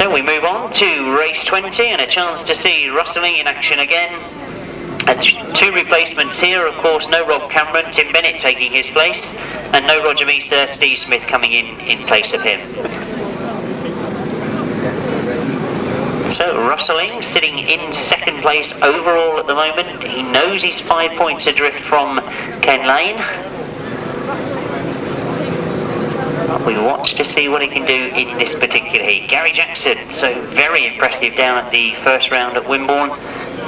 So we move on to race 20 and a chance to see Russell Ing in action again. And two replacements here, of course, no Rob Cameron, Tim Bennett taking his place, and no Roger Meester, Steve Smith coming in place of him. So Russell Ing sitting in second place overall at the moment. He knows he's 5 points adrift from Ken Lane. We watch to see what he can do in this particular heat. Gary Jackson, so very impressive down at the first round at Wimborne.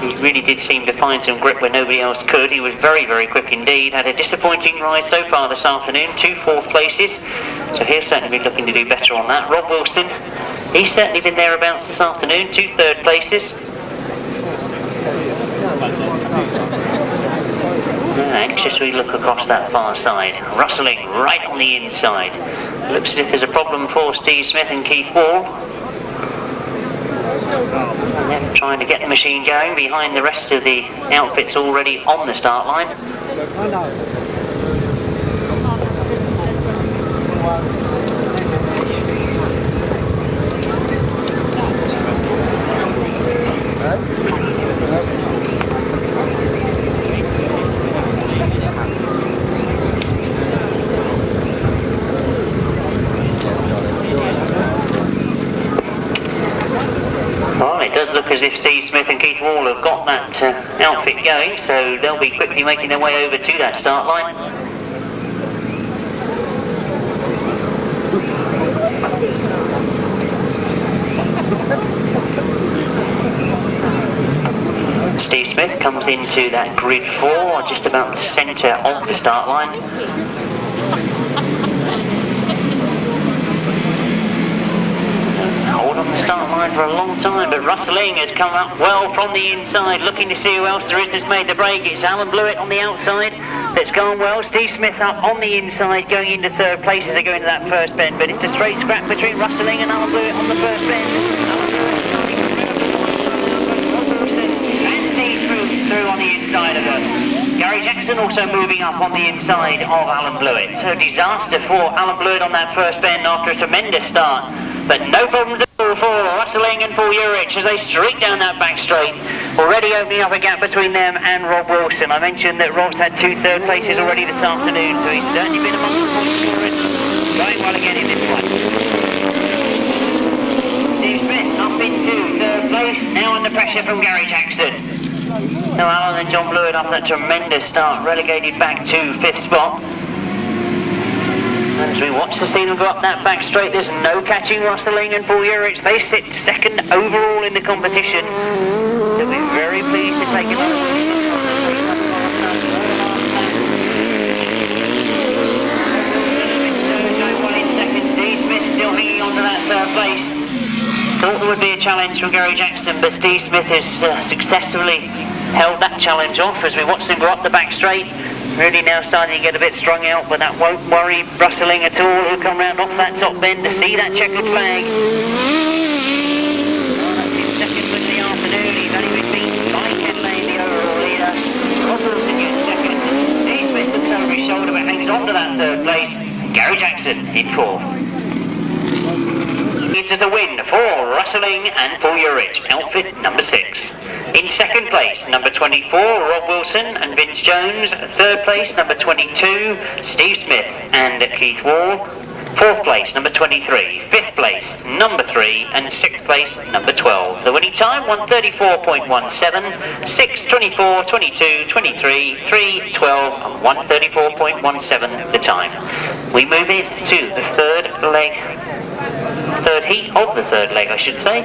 He really did seem to find some grip where nobody else could. He was very, very quick indeed. Had a disappointing ride so far this afternoon, 2 fourth places. So he'll certainly be looking to do better on that. Rob Wilson, he's certainly been thereabouts this afternoon, 2 third places. Anxious we look across that far side. Russell Ing right on the inside. Looks as if there's a problem for Steve Smith and Keith Wall. And then trying to get the machine going behind the rest of the outfits already on the start line. It does look as if Steve Smith and Keith Wall have got that outfit going, so they'll be quickly making their way over to that start line. Steve Smith comes into that grid 4, just about the centre of the start line. Hold on the start line for a long time, but Russell Ing has come up well from the inside, looking to see who else there is that's made the break. It's Alun Blewett on the outside that's gone well. Steve Smith up on the inside, going into third place as they go into that first bend, but it's a straight scrap between Russell Ing and Alun Blewett on the first bend. And Steve Smith through on the inside of her. Gary Jackson also moving up on the inside of Alun Blewett. So disaster for Alun Blewett on that first bend after a tremendous start. But no problems at all for Russell Ing and for Urycz as they streak down that back straight. Already opening up a gap between them and Rob Wilson. I mentioned that Rob's had 2 third places already this afternoon, so he's certainly been among the point scorers. Going well again in this one. Steve Smith up into third place, now under pressure from Gary Jackson. Now Alun and John Blewett after that tremendous start, relegated back to 5th spot. As we watch the scene and go up that back straight, there's no catching Russell Ing and Paul Urycz. They sit second overall in the competition. They'll be very pleased to take another win in this one. Going well in second. Steve Smith still hanging on to that third place. Thought there would be a challenge from Gary Jackson, but Steve Smith has successfully held that challenge off as we watch them go up the back straight. Really now starting to get a bit strung out, but that won't worry Russell Ing at all. He'll come round off that top bend to see that checkered flag. That's his second win of the afternoon. He's only been beaten by Ken Lane, the overall leader. Rob Wilson gets second. Steve Smith looks over his shoulder but hangs on to that third place. Gary Jackson in 4th. It's a win for Russell Ing and Paul Urycz, outfit number 6. In second place, number 24, Rob Wilson and Vince Jones. Third place, number 22, Steve Smith and Keith Wall. Fourth place, number 23. Fifth place, number 3. And sixth place, number 12. The winning time, 1:34.17, 6, 24, 22, 23, 3, 12, and 1:34.17 the time. We move into the third heat of the third leg, I should say.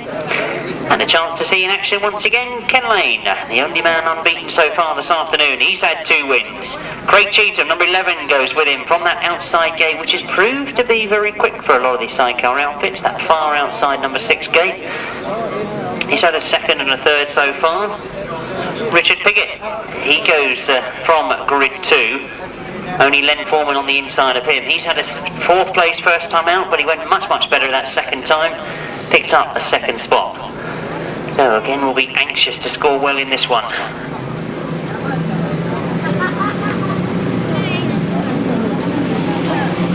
And a chance to see in action once again, Ken Lane, the only man unbeaten so far this afternoon. He's had 2 wins. Craig Cheetham, number 11, goes with him from that outside gate, which has proved to be very quick for a lot of these sidecar outfits, that far outside number 6 gate. He's had a second and a third so far. Richard Piggott, he goes from grid 2. Only Len Foreman on the inside of him. He's had a 4th place first time out, but he went much better that second time. Picked up a 2nd spot. So again, we'll be anxious to score well in this one.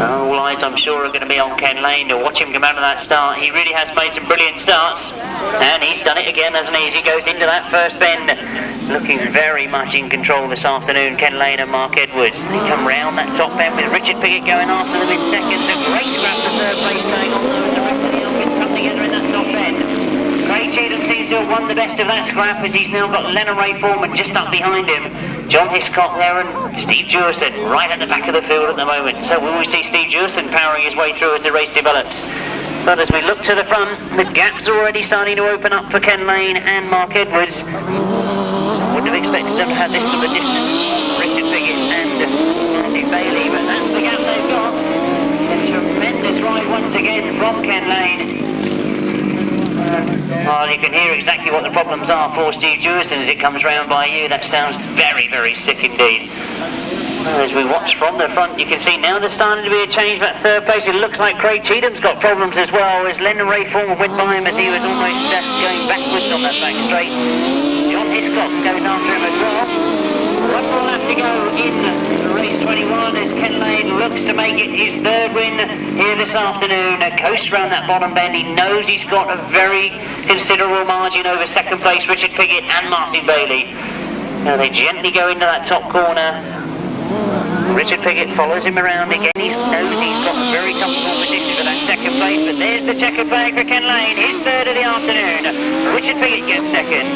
All eyes eyes, I'm sure, are going to be on Ken Lane to watch him come out of that start. He really has made some brilliant starts, and he's done it again, hasn't he, as he goes into that first bend. Looking very much in control this afternoon, Ken Lane and Mark Edwards. They come round that top bend with Richard Piggott going after them in second. A great scrap for third place going on there as the rest of the outfits come together in that top bend. Kinchin seems to have won the best of that scrap, as he's now got Lennon Ray Foreman just up behind him. John Hiscock there and Steve Jewison right at the back of the field at the moment. So will we see Steve Jewison powering his way through as the race develops? But as we look to the front, the gap's already starting to open up for Ken Lane and Mark Edwards. Wouldn't have expected them to have this sort of distance, Richard Piggott and Martin Bailey, but that's the gap they've got. A tremendous ride once again from Ken Lane. Well, you can hear exactly what the problems are for Steve Jewison as it comes round by you. That sounds very, very sick indeed. Well, as we watch from the front, you can see now there's starting to be a change. That third place, it looks like Craig Cheatham's got problems as well, as Lennon Ray Foreman went by him as he was almost going backwards on that back straight. John Hiscock goes after him as well. One more lap to go in race 21 as Ken Lane looks to make it his third win here this afternoon. A coast round that bottom bend. He knows he's got a very considerable margin over second place Richard Piggott and Martin Bailey. Now they gently go into that top corner. Richard Piggott follows him around again. He knows he's got a very comfortable position for that second place, but there's the checkered flag for Ken Lane, his third of the afternoon. Richard Piggott gets second.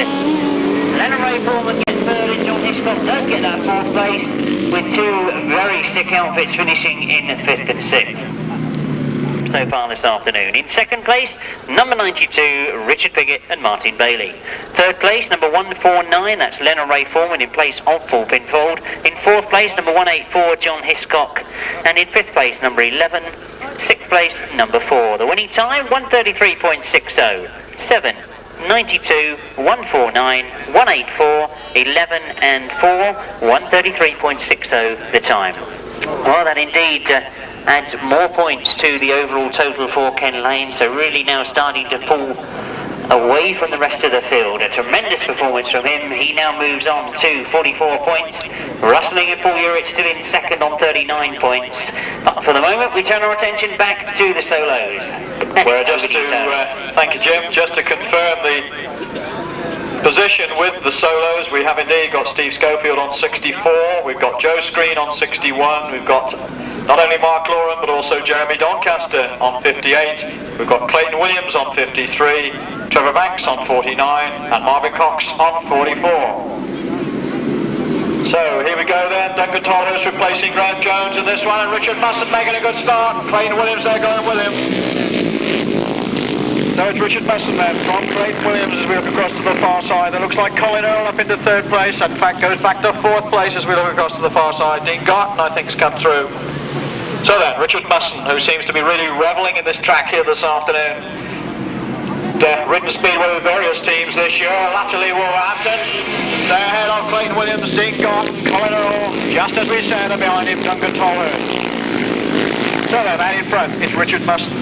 Lennon Ray Foreman gets third, and John Hiscock does get that fourth place, with two very sick outfits finishing in fifth and sixth so far this afternoon. In second place, number 92, Richard Piggott and Martin Bailey. Third place, number 149, that's Lennon Ray Foreman in place of Full Pinfold. In fourth place, number 184, John Hiscock. And in fifth place, number 11, sixth place, number 4. The winning time, 133.60. 7, 92, 149, 184, 11 and 4, 133.60 the time. Well, that indeed adds more points to the overall total for Ken Lane, so really now starting to pull away from the rest of the field. A tremendous performance from him. He now moves on to 44 points. Russell Ing and Urycz still in second on 39 points. But for the moment, we turn our attention back to the solos. Well, just to thank you, Jim. Just to confirm the position with the solos, we have indeed got Steve Schofield on 64. We've got Joe Screen on 61. We've got not only Mark Loram but also Jeremy Doncaster on 58. We've got Clayton Williams on 53, Trevor Banks on 49 and Marvyn Cox on 44. So here we go then, Duncan Tolhurst replacing Graham Jones in this one, and Richard Mussen making a good start. Clayton Williams there going with him. So it's Richard Mussen then from Clayton Williams as we look across to the far side. It looks like Colin Earl up into third place, in fact goes back to fourth place as we look across to the far side. Dean Garton I think has come through. So then, Richard Mussen, who seems to be really revelling in this track here this afternoon. Ridden speedway with various teams this year. Latterly Wolverhampton. They're ahead of Clayton Williams, Dean Garton, Colin Earl, just as we said, and behind him Duncan Tolhurst. So then, out in front, it's Richard Mussen.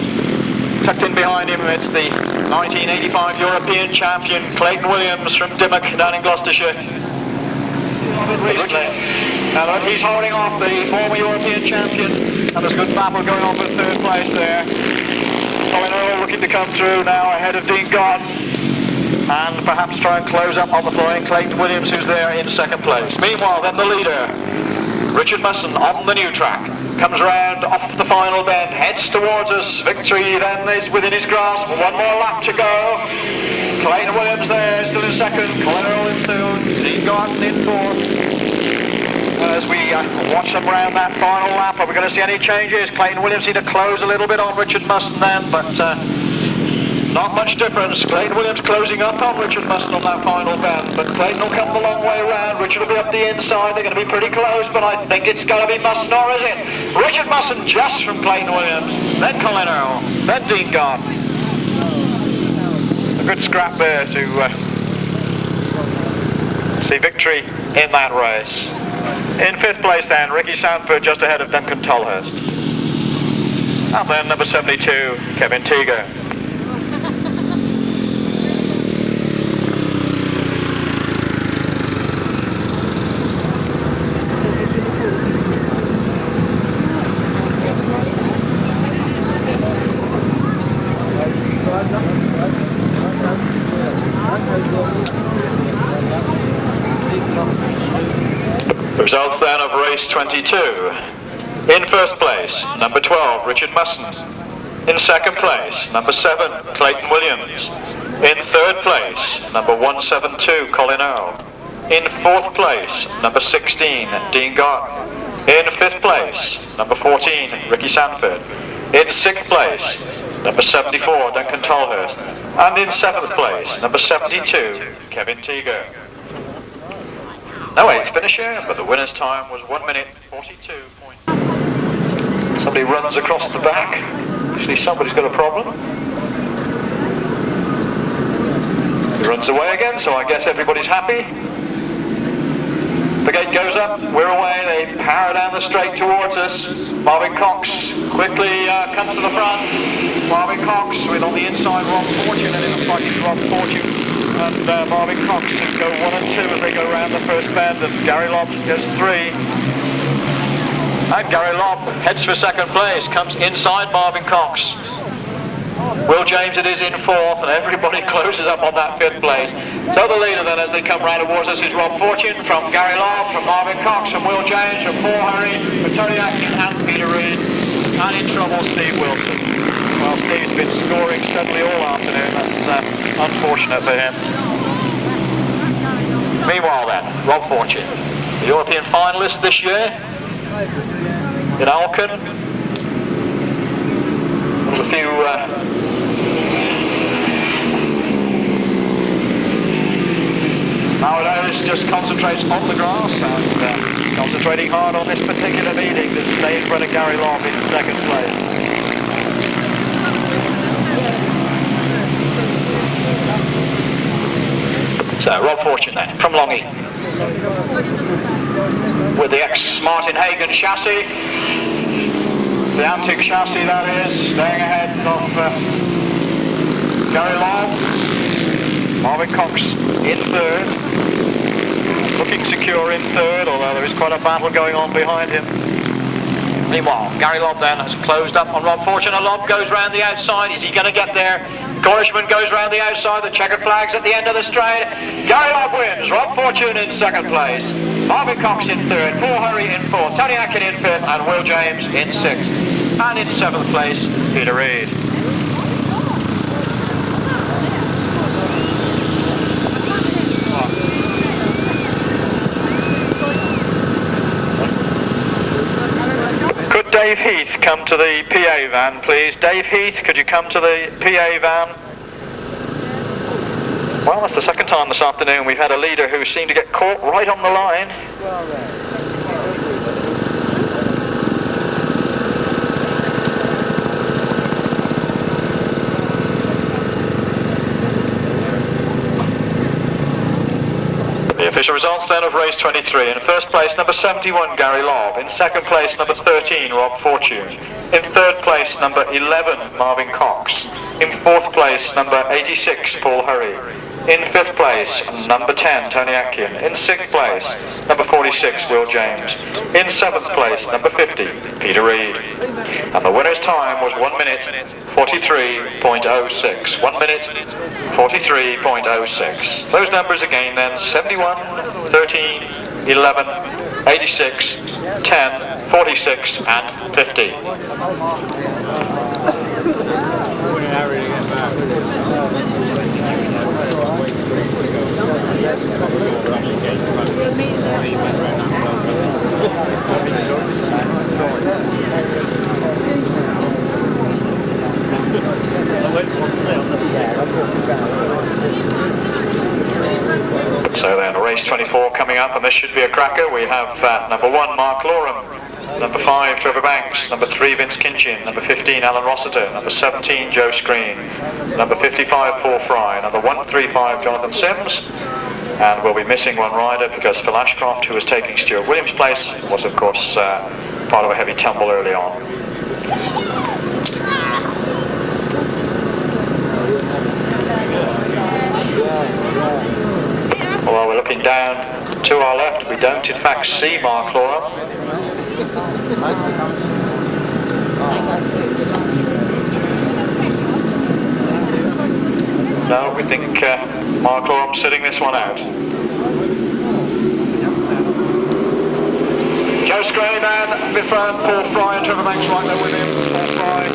Tucked in behind him, it's the 1985 European champion, Clayton Williams from Dimmock down in Gloucestershire. Now he's holding off the former European champion, and there's a good battle going on for third place there. Colin Earl looking to come through now ahead of Dean Garton, and perhaps try and close up on the flying Clayton Williams, who's there in second place. Meanwhile, then the leader, Richard Mussen on the new track, comes round off the final bend, heads towards us. Victory then is within his grasp. One more lap to go. Clayton Williams there, still in second. Colin Earl in third. Dean Garton in fourth. As we watch them round that final lap, are we going to see any changes? Clayton Williams need to close a little bit on Richard Mussen then, but not much difference. Clayton Williams closing up on Richard Mussen on that final bend, but Clayton will come the long way round. Richard will be up the inside. They're going to be pretty close, but I think it's going to be Mussen, or is it? Richard Mussen just from Clayton Williams, then Colin Earl, then Dean Garton. A good scrap there to see victory in that race. In fifth place then, Ricky Sandford just ahead of Duncan Tolhurst. And then number 72, Kevin Teager. Results then of race 22. In first place, number 12, Richard Mussen. In second place, number 7, Clayton Williams. In third place, number 172, Colin Earl. In fourth place, number 16, Dean Garton. In fifth place, number 14, Ricky Sandford. In sixth place, number 74, Duncan Tolhurst. And in seventh place, number 72, Kevin Teager. No eighth finisher, but the winner's time was 1 minute 42. Somebody runs across the back. Actually, somebody's got a problem. He runs away again, so I guess everybody's happy. The gate goes up, we're away, they power down the straight towards us. Marvyn Cox quickly comes to the front. Marvyn Cox with on the inside Rob Fortune, and it looks like it's Rob Fortune. And Marvyn Cox just go 1 and 2 as they go round the first bend, and Gary Lobb goes 3. And Gary Lobb heads for second place, comes inside Marvyn Cox. Will James it is in fourth, and everybody closes up on that fifth place. So the leader then as they come round towards us is Rob Fortune from Gary Lobb, from Marvyn Cox, from Will James, from Paul Hurry, from Tony Atkin and Peter Reid. And in trouble Steve Wilson. Well, Steve's been scoring steadily all afternoon, that's unfortunate for him. Meanwhile then, Rob Fortune, the European finalist this year in Alun. A few nowadays just concentrates on the grass and concentrating hard on this particular meeting to stay in front of Gary Lobb in second place. So Rob Fortune then from Longy with the ex-Martin Hagen chassis. The antique chassis that is, staying ahead of Gary Lobb. Marvyn Cox in third, looking secure in third, although there is quite a battle going on behind him. Meanwhile, Gary Lobb then has closed up on Rob Fortune, and Lobb goes round the outside. Is he going to get there? Cornishman goes round the outside, the checkered flag's at the end of the straight. Gary Lobb wins, Rob Fortune in second place. Marvyn Cox in third, Paul Hurry in fourth, Tony Atkin in fifth, and Will James in sixth. And in seventh place, Peter Reid. Could Dave Heath come to the PA van, please? Dave Heath, could you come to the PA van? Well, that's the second time this afternoon we've had a leader who seemed to get caught right on the line. The official results then of race 23. In first place, number 71, Gary Lobb. In second place, number 13, Rob Fortune. In third place, number 11, Marvyn Cox. In fourth place, number 86, Paul Hurry. In fifth place, number 10, Tony Atkin. In sixth place, number 46, Will James. In seventh place, number 50, Peter Reid. And the winner's time was 1 minute 43.06. 1 minute 43.06. Those numbers again then: 71, 13, 11, 86, 10, 46 and 50. So then race 24 coming up, and this should be a cracker. We have number 1 Mark Loram, number 5 Trevor Banks, number 3 Vince Kinchin, number 15 Alun Rossiter, number 17 Joe Screen, number 55 Paul Fry, number 135 Jonathan Sims. And we'll be missing one rider because Phil Ashcroft, who was taking Stuart Williams' place, was of course part of a heavy tumble early on. Although we're looking down to our left, we don't in fact see Mark Loram. No, we think Mark Loram's sitting this one out. Joe Scrain then, Biffern, Paul Fry and Trevor Banks right there with him. Paul Fry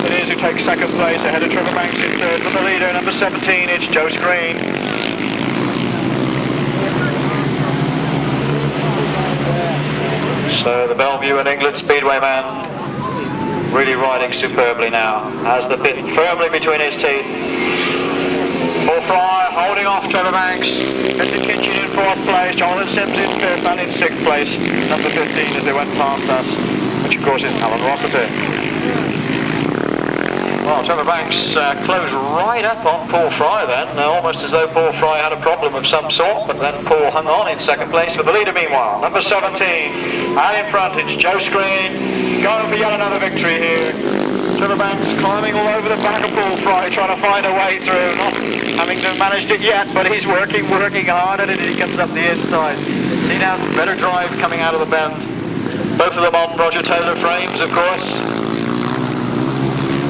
it is who takes second place ahead of Trevor Banks in third. From the leader, number 17, it's Joe Scrain. So the Bellevue and England Speedway man really riding superbly now. Has the bit firmly between his teeth. Paul Fry holding off Trevor Banks. Mr. Kinchin in 4th place. Jonathan Sims in 5th and in 6th place. Number 15 as they went past us, which of course is Alun Rossiter. Well, Trevor Banks closed right up on Paul Fry then, almost as though Paul Fry had a problem of some sort, but then Paul hung on in 2nd place for the leader meanwhile. Number 17, and in front it's Joe Screen, going for yet another victory here. Trevor Banks climbing all over the back of Paul Fry, trying to find a way through, not having to managed it yet, but he's working hard at it as he comes up the inside. See now, better drive coming out of the bend. Both of them on Roger Taylor frames, of course.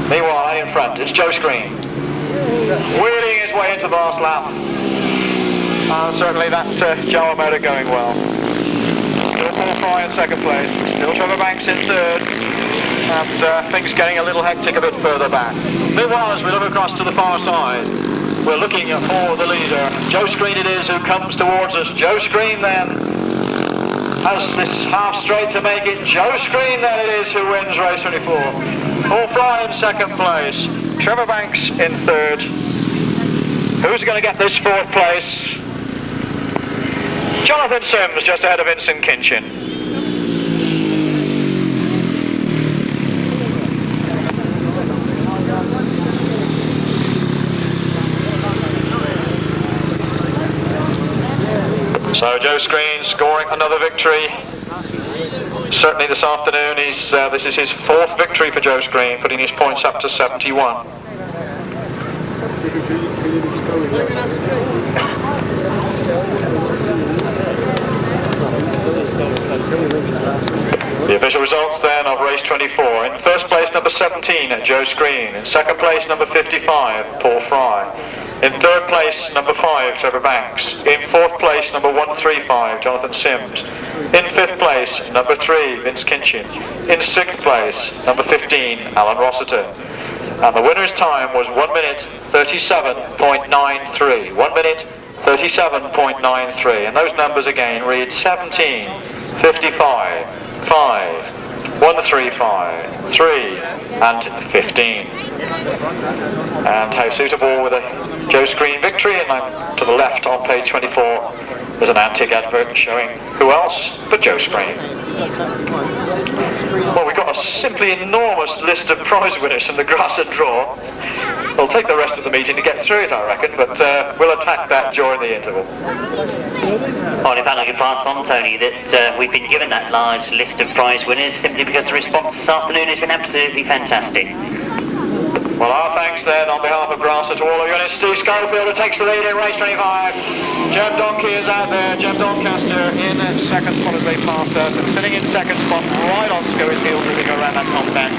Meanwhile, in front, it's Joe Screen, wheeling his way into the last lap. Certainly that Joe motor going well. Still Paul Fry in 2nd place, still Trevor Banks in 3rd, and things getting a little hectic a bit further back. Meanwhile, as we look across to the far side, we're looking for the leader. Joe Screen it is who comes towards us. Joe Screen then has this half straight to make it. Joe Screen then it is who wins race 24. Paul Fry in 2nd place, Trevor Banks in 3rd. Who's going to get this 4th place? Jonathan Sims just ahead of Vincent Kinchin. So Joe Screen scoring another victory. Certainly this afternoon, this is his 4th victory for Joe Screen, putting his points up to 71. The official results then of race 24. In 1st place, number 17, Joe Screen. In 2nd place, number 55, Paul Fry. In 3rd place, number 5, Trevor Banks. In 4th place, number 135, Jonathan Sims. In 5th place, number 3, Vince Kinchin. In 6th place, number 15, Alun Rossiter. And the winner's time was 1 minute 37.93. 1 minute 37.93. And those numbers again read 17, 55, 5, 135, 3 and 15. And how suitable with a Joe Screen victory, and I'm to the left on page 24 there's an antique advert showing who else but Joe Screen. Well, we've got a simply enormous list of prize winners from the Grasstrack draw. It'll take the rest of the meeting to get through it, I reckon, but we'll attack that during the interval. Well, in fact, I can pass on, Tony, that we've been given that large list of prize winners simply because the response this afternoon has been absolutely fantastic. Well, our thanks then on behalf of Grasstrack to all of you, and it's Steve Schofield who takes the lead in race 25. Jem Donkey is out there, Jem Doncaster in 2nd spot as they passed us, and sitting in 2nd spot right on Schofield heels as they go around that top bend.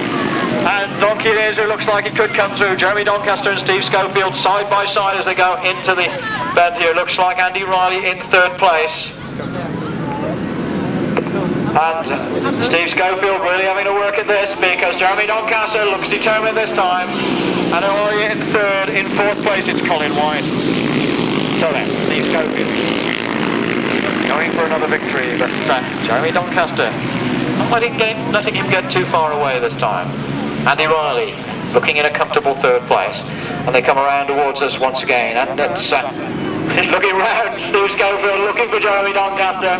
And Donkey it is who looks like he could come through. Jeremy Doncaster and Steve Schofield side by side as they go into the bend here. Looks like Andy Riley in 3rd place. And Steve Schofield really having to work at this because Jeremy Doncaster looks determined this time. And Earl in 3rd, in 4th place it's Colin White. So then, Steve Schofield going for another victory, but Jeremy Doncaster not letting him get too far away this time. Andy Riley looking in a comfortable 3rd place, and they come around towards us once again, and it's looking round. Steve Schofield looking for Jeremy Doncaster.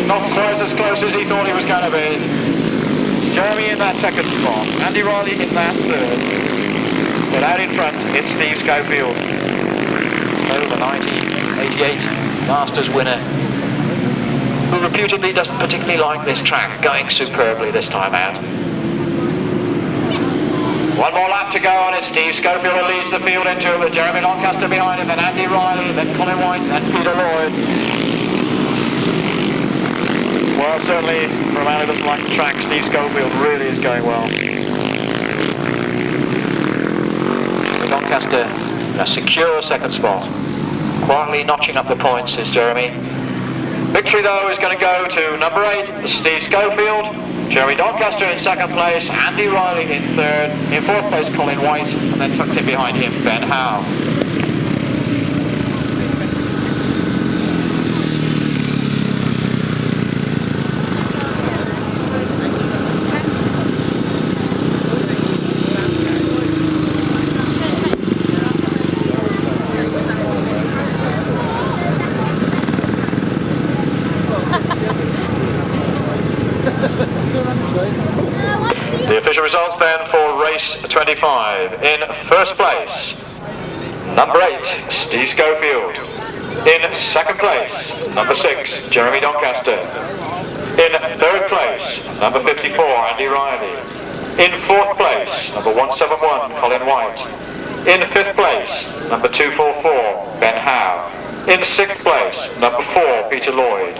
Not quite as close as he thought he was going to be. Jeremy in that 2nd spot, Andy Riley in that 3rd. But out in front, it's Steve Schofield. So the 1988 Masters winner, who reputedly doesn't particularly like this track, going superbly this time out. One more lap to go on it. Steve Schofield who leads the field into it with Jeremy Doncaster behind him, then Andy Riley, then Colin White, then Peter Lloyd. Well, certainly for a man who doesn't like the track, Steve Schofield really is going well. Doncaster, a secure 2nd spot. Quietly notching up the points is Jeremy, Victory though is going to go to number 8, Steve Schofield. Jeremy Doncaster in second place, Andy Riley in third, in fourth place Colin White, and then tucked in behind him Ben Howe. The official results then for race 25. In first place, number 8, Steve Schofield. In second place, number 6, Jeremy Doncaster. In third place, number 54, Andy Riley. In fourth place, number 171, Colin White. In fifth place, number 244, Ben Howe. In sixth place, number 4, Peter Lloyd.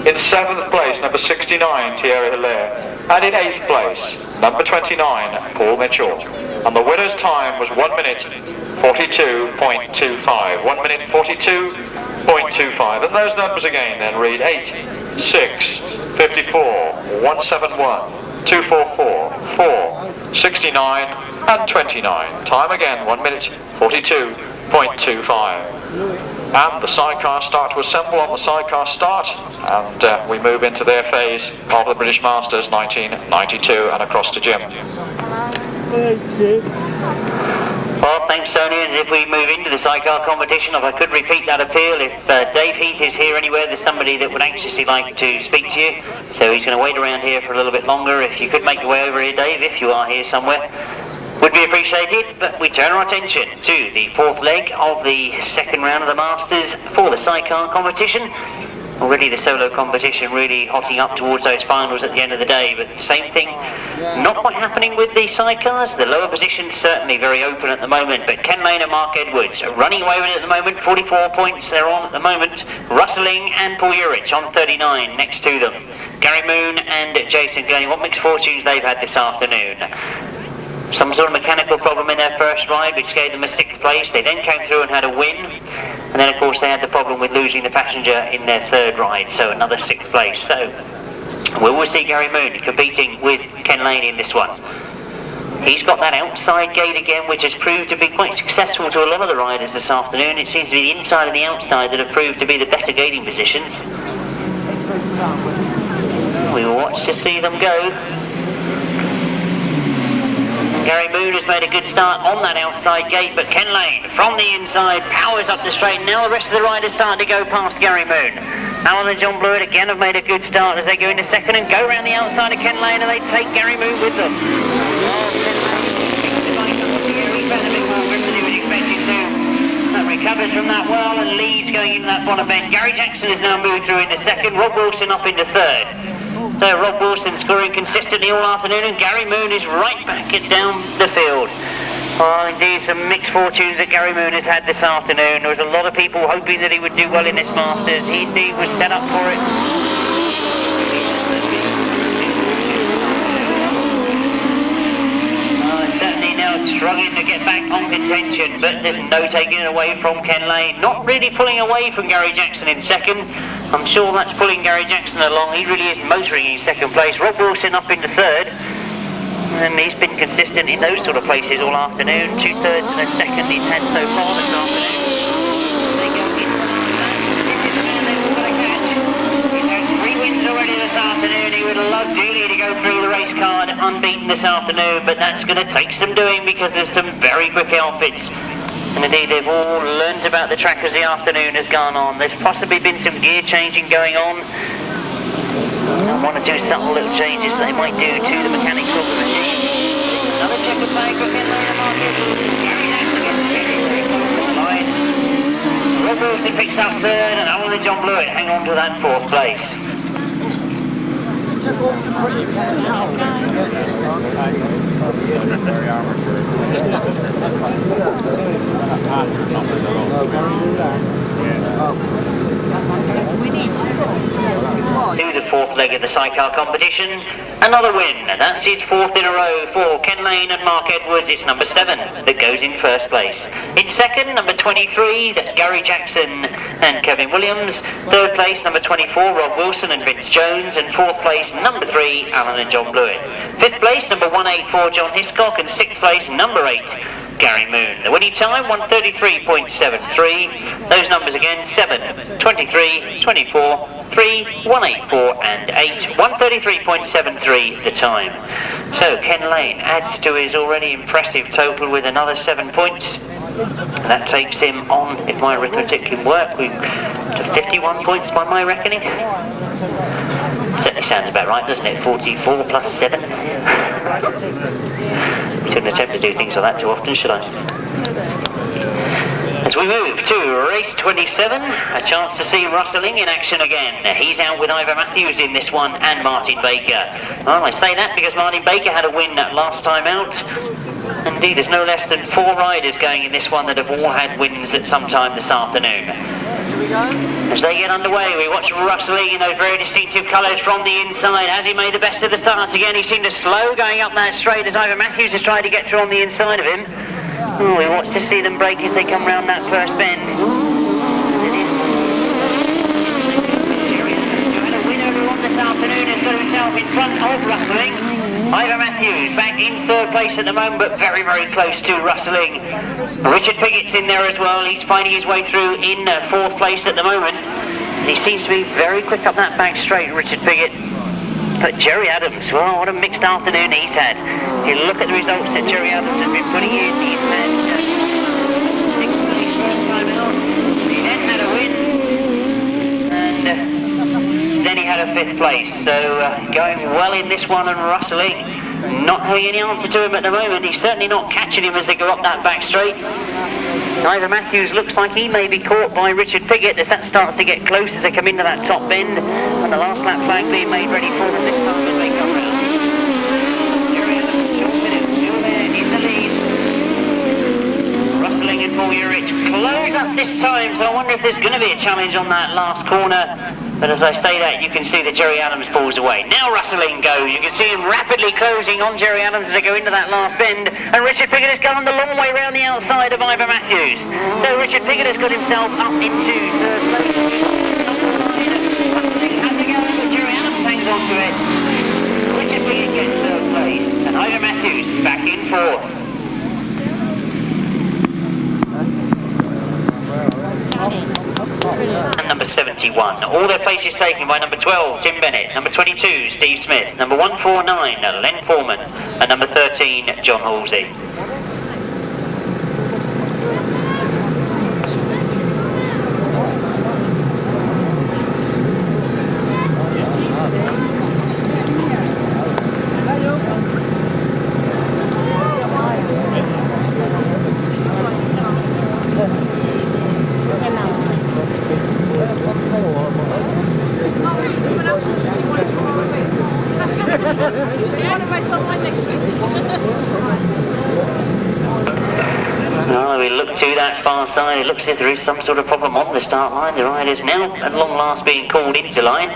In seventh place, number 69, Thierry Hilaire. And in eighth place, number 29, Paul Mitchell. And the winner's time was 1 minute 42.25. 1 minute 42.25. And those numbers again then read 8, 6, 54, 171, 244, 4, 69 and 29. Time again 1 minute 42.25. And the sidecars start to assemble on the sidecar start, and we move into their phase of the British Masters 1992 and across to Jim. Well, thanks Tony, and if we move into the sidecar competition, if I could repeat that appeal, if Dave Heath is here anywhere, there's somebody that would anxiously like to speak to you, so he's going to wait around here for a little bit longer. If you could make your way over here, Dave, if you are here somewhere, would be appreciated. But we turn our attention to the fourth leg of the second round of the Masters for the sidecar competition. Already the solo competition really hotting up towards those finals at the end of the day, but the same thing not quite happening with the sidecars. The lower positions certainly very open at the moment, but Ken Lane and Mark Edwards are running away with it at the moment. 44 points they're on at the moment. Russell Ing and Paul Urycz on 39 next to them. Gary Moon and Jason Gurney, what mixed fortunes they've had this afternoon. Some sort of mechanical problem in their first ride which gave them a 6th place. They then came through and had a win, and then of course they had the problem with losing the passenger in their third ride, so another 6th place. So we will see Gary Moon competing with Ken Lane in this one. He's got that outside gate again, which has proved to be quite successful to a lot of the riders this afternoon. It seems to be the inside and the outside that have proved to be the better gating positions. We will watch to see them go. Gary Moon has made a good start on that outside gate, but Ken Lane from the inside powers up the straight. Now the rest of the riders starting to go past Gary Moon. Alun and John Blewett again have made a good start as they go into second and go around the outside of Ken Lane, and they take Gary Moon with them. Recovers from that well and leads going into that bottom bend. Gary Jackson has now moved through into second. Rob Wilson up into third. So Rob Wilson scoring consistently all afternoon, and Gary Moon is right back down the field. Oh, indeed, some mixed fortunes that Gary Moon has had this afternoon. There was a lot of people hoping that he would do well in this Masters. He indeed was set up for it. Certainly now struggling to get back on contention, but there's no taking it away from Ken Lane. Not really pulling away from Gary Jackson in second. I'm sure that's pulling Gary Jackson along. He really is motoring in second place. Rob Wilson up into third, and he's been consistent in those sort of places all afternoon. 2/3 and a second he's had so far this afternoon. He's had 3 wins already this afternoon. He would have loved dearly to go through the race card unbeaten this afternoon, but that's going to take some doing because there's some very quick outfits. And indeed they've all learnt about the track as the afternoon has gone on. There's possibly been some gear changing going on, and 1 or 2 subtle little changes that they might do to the mechanics of the machine. Another checkered flag for Ken Lane and Mark Edwards. Gary Jackson gets very, very close to the line. Rob Wilson picks up third, and Alun and John Blewett hang on to that 4th place. to the fourth leg of the sidecar competition. Another win, and that's his fourth in a row for Ken Lane and Mark Edwards. It's number 7 that goes in first place. In second, number 23, that's Gary Jackson and Kevin Williams. Third place, number 24, Rob Wilson and Vince Jones. And fourth place, number 3, Alun and John Blewett. Fifth place, number 184, John Hiscock. And sixth place, number 8, Gary Moon. The winning time, 1:33.73. Those numbers again, 7, 23, 24, 3, 184 and 8. 1:33.73 the time. So Ken Lane adds to his already impressive total with another 7 points. That takes him on, if my arithmetic can work, to 51 points by my reckoning. Certainly sounds about right, doesn't it? 44 plus 7. Shouldn't attempt to do things like that too often, should I? As we move to race 27, a chance to see Russell Ing in action again. He's out with Ivor Matthews in this one and Martin Baker. Well, I say that because Martin Baker had a win last time out. Indeed, there's no less than 4 riders going in this one that have all had wins at some time this afternoon. As they get underway, we watch Russell Ing in those very distinctive colours from the inside. Has he made the best of the start again? He seemed to slow going up that straight as Ivor Matthews has tried to get through on the inside of him. Oh, we watch to see them break as they come round that first bend. The winner who won this afternoon has got himself in front of Russell Ing. Ivor Matthews back in third place at the moment, but very, very close to Russell Ing. Richard Piggott's in there as well. He's finding his way through in fourth place at the moment. And he seems to be very quick up that back straight, Richard Piggott. But Jerry Adams, well, what a mixed afternoon he's had. You look at the results that Jerry Adams has been putting in. He's had 6th place first time out. He then had a win. And then he had a 5th place. So going well in this one, and Russell Ing not having any answer to him at the moment. He's certainly not catching him as they go up that back straight. Ivor Matthews looks like he may be caught by Richard Piggott as that starts to get close as they come into that top bend, and the last lap flag being made ready for them this time as they come round. Jerry Adams, short minutes, still there in the lead. Russell Ing and Urycz close up this time, so I wonder if there's going to be a challenge on that last corner. But as I say that, you can see that Jerry Adams pulls away. Now Russell Ing goes. You can see him rapidly closing on Jerry Adams as they go into that last bend. And Richard Piggott has gone the long way round the outside of Ivor Matthews. So Richard Piggott has got himself up into third place. Russell Ing has to go, but Jerry Adams hangs on to it. Richard Piggott gets third place. And Ivor Matthews back in fourth. And number 71. All their places taken by number 12, Tim Bennett, number 22, Steve Smith, number 149, Len Foreman, and number 13, John Halsey. Well, we look to that far side. It looks as if there is some sort of problem on the start line. The riders now at long last being called into line.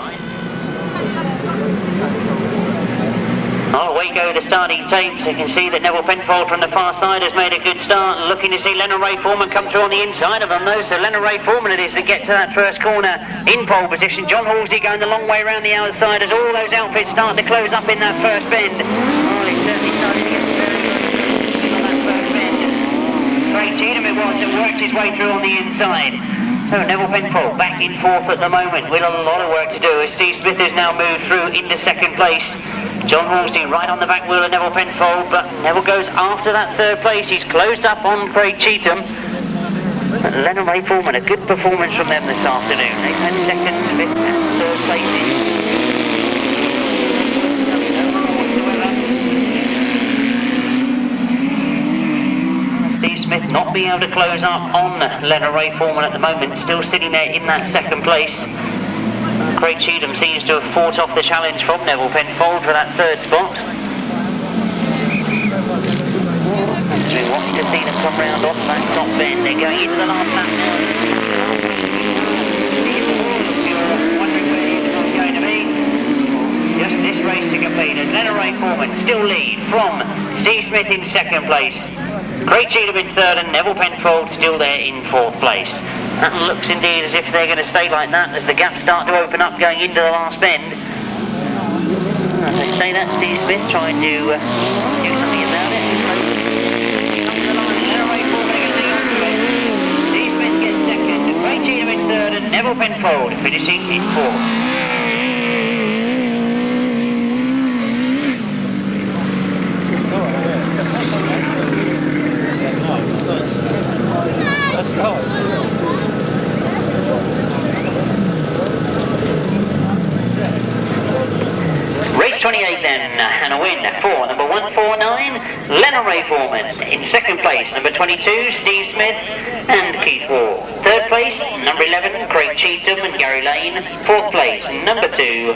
Oh, away go the starting tapes. You can see that Neville Penfold from the far side has made a good start. Looking to see Leonard Ray Foreman come through on the inside of them though. So Leonard Ray Foreman it is to get to that first corner in pole position. John Halsey going the long way around the outside as all those outfits start to close up in that first bend. Oh, he's certainly starting to get very good on that first bend. Craig Cheatham it was that worked his way through on the inside. Oh, Neville Penfold back in fourth at the moment with a lot of work to do as Steve Smith has now moved through into second place. John Halsey right on the back wheel of Neville Penfold, but Neville goes after that third place. He's closed up on Craig Cheatham. Leonard Ray Foreman, a good performance from them this afternoon. They've had second, fifth and third places. Steve Smith not being able to close up on Leonard Ray Foreman at the moment, still sitting there in that second place. Craig Cheatham seems to have fought off the challenge from Neville Penfold for that third spot. As we watch to see them come round off that top bend, they're going into the last lap now. You're wondering where he's going to be. racing completed. Leonard Foreman still lead from Steve Smith in second place. Craig Cheatham in third and Neville Penfold still there in fourth place. That looks indeed as if they're going to stay like that as the gaps start to open up going into the last bend. As they say that, Steve Smith trying to do something about it. Steve Smith gets second, Craig Cheatham in third and Neville Penfold finishing in fourth. Race 28 then, and a win for number 149, Leonard Foreman. In second place, number 22, Steve Smith and Keith Wall. Third place, number 11, Craig Cheatham and Gary Lane. Fourth place, number 2,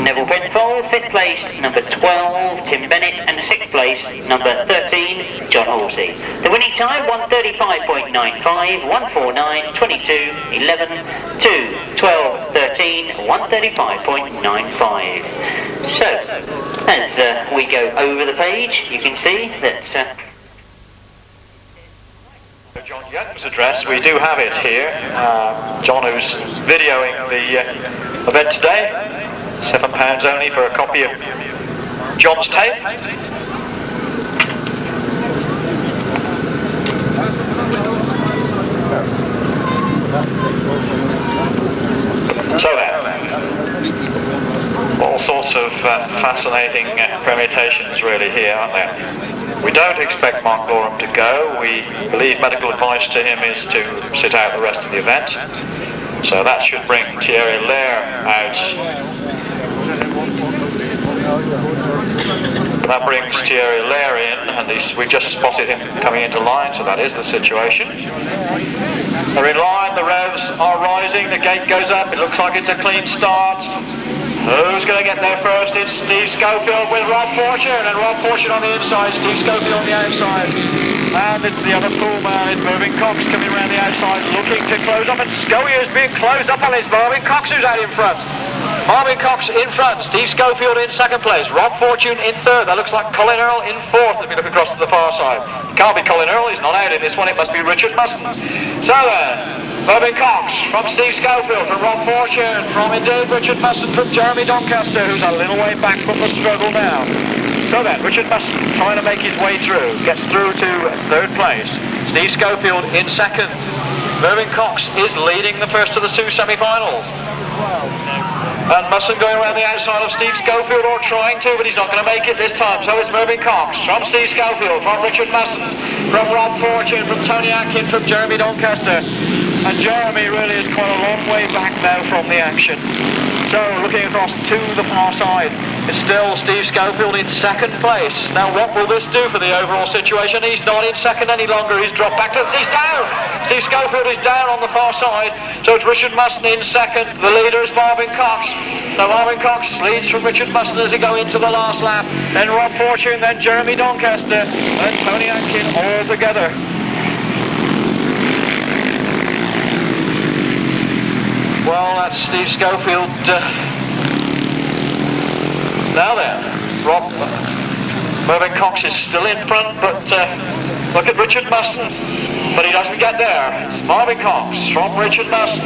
Neville Penfold. Fifth place, number 12, Tim Bennett. And sixth place, number 13, John Halsey. The winning time, 135.95, 149, 22, 11, 2, 12, 13, 135.95. So, as we go over the page, you can see that... John Young's address, we do have it here. John, who's videoing the event today. £7 only for a copy of John's tape. So then, all sorts of fascinating permutations really here, aren't there? We don't expect Mark Loram to go. We believe medical advice to him is to sit out the rest of the event. So that should bring Thierry Lair out. That brings Thierry Lair in, and we've just spotted him coming into line, so that is the situation. They're in line, the revs are rising, the gate goes up, it looks like it's a clean start. Who's going to get there first? It's Steve Schofield with Rob Fortune, and Rob Fortune on the inside, Steve Schofield on the outside. And it's the other pool man, it's Marvyn Cox coming around the outside, looking to close up, and Scoey is being closed up on this. Marvyn Cox who's out in front. Marvyn Cox in front, Steve Schofield in second place, Rob Fortune in third. That looks like Colin Earl in fourth as we look across to the far side. It can't be Colin Earl, he's not out in this one, it must be Richard Mussen. So Marvyn Cox from Steve Schofield, from Rob Fortune, from indeed Richard Mussen, from Jeremy Doncaster, who's a little way back from the struggle now. So then, Richard Mussen trying to make his way through, gets through to third place. Steve Schofield in second. Marvyn Cox is leading the first of the two semi-finals. And Mussen going around the outside of Steve Schofield, or trying to, but he's not going to make it this time. So it's Marvyn Cox from Steve Schofield, from Richard Mussen, from Rob Fortune, from Tony Atkin, from Jeremy Doncaster. And Jeremy really is quite a long way back now from the action. So looking across to the far side, it's still Steve Schofield in second place. Now what will this do for the overall situation? He's not in second any longer, he's dropped back to, he's down! Steve Schofield is down on the far side, so it's Richard Mussen in second. The leader is Marvyn Cox. So Marvyn Cox leads from Richard Mussen as he go into the last lap. Then Rob Fortune, then Jeremy Doncaster, and Tony Atkin all together. Well, that's Steve Schofield. Now then, Marvyn Cox is still in front, but look at Richard Mussen, but he doesn't get there. It's Marvyn Cox from Richard Mussen,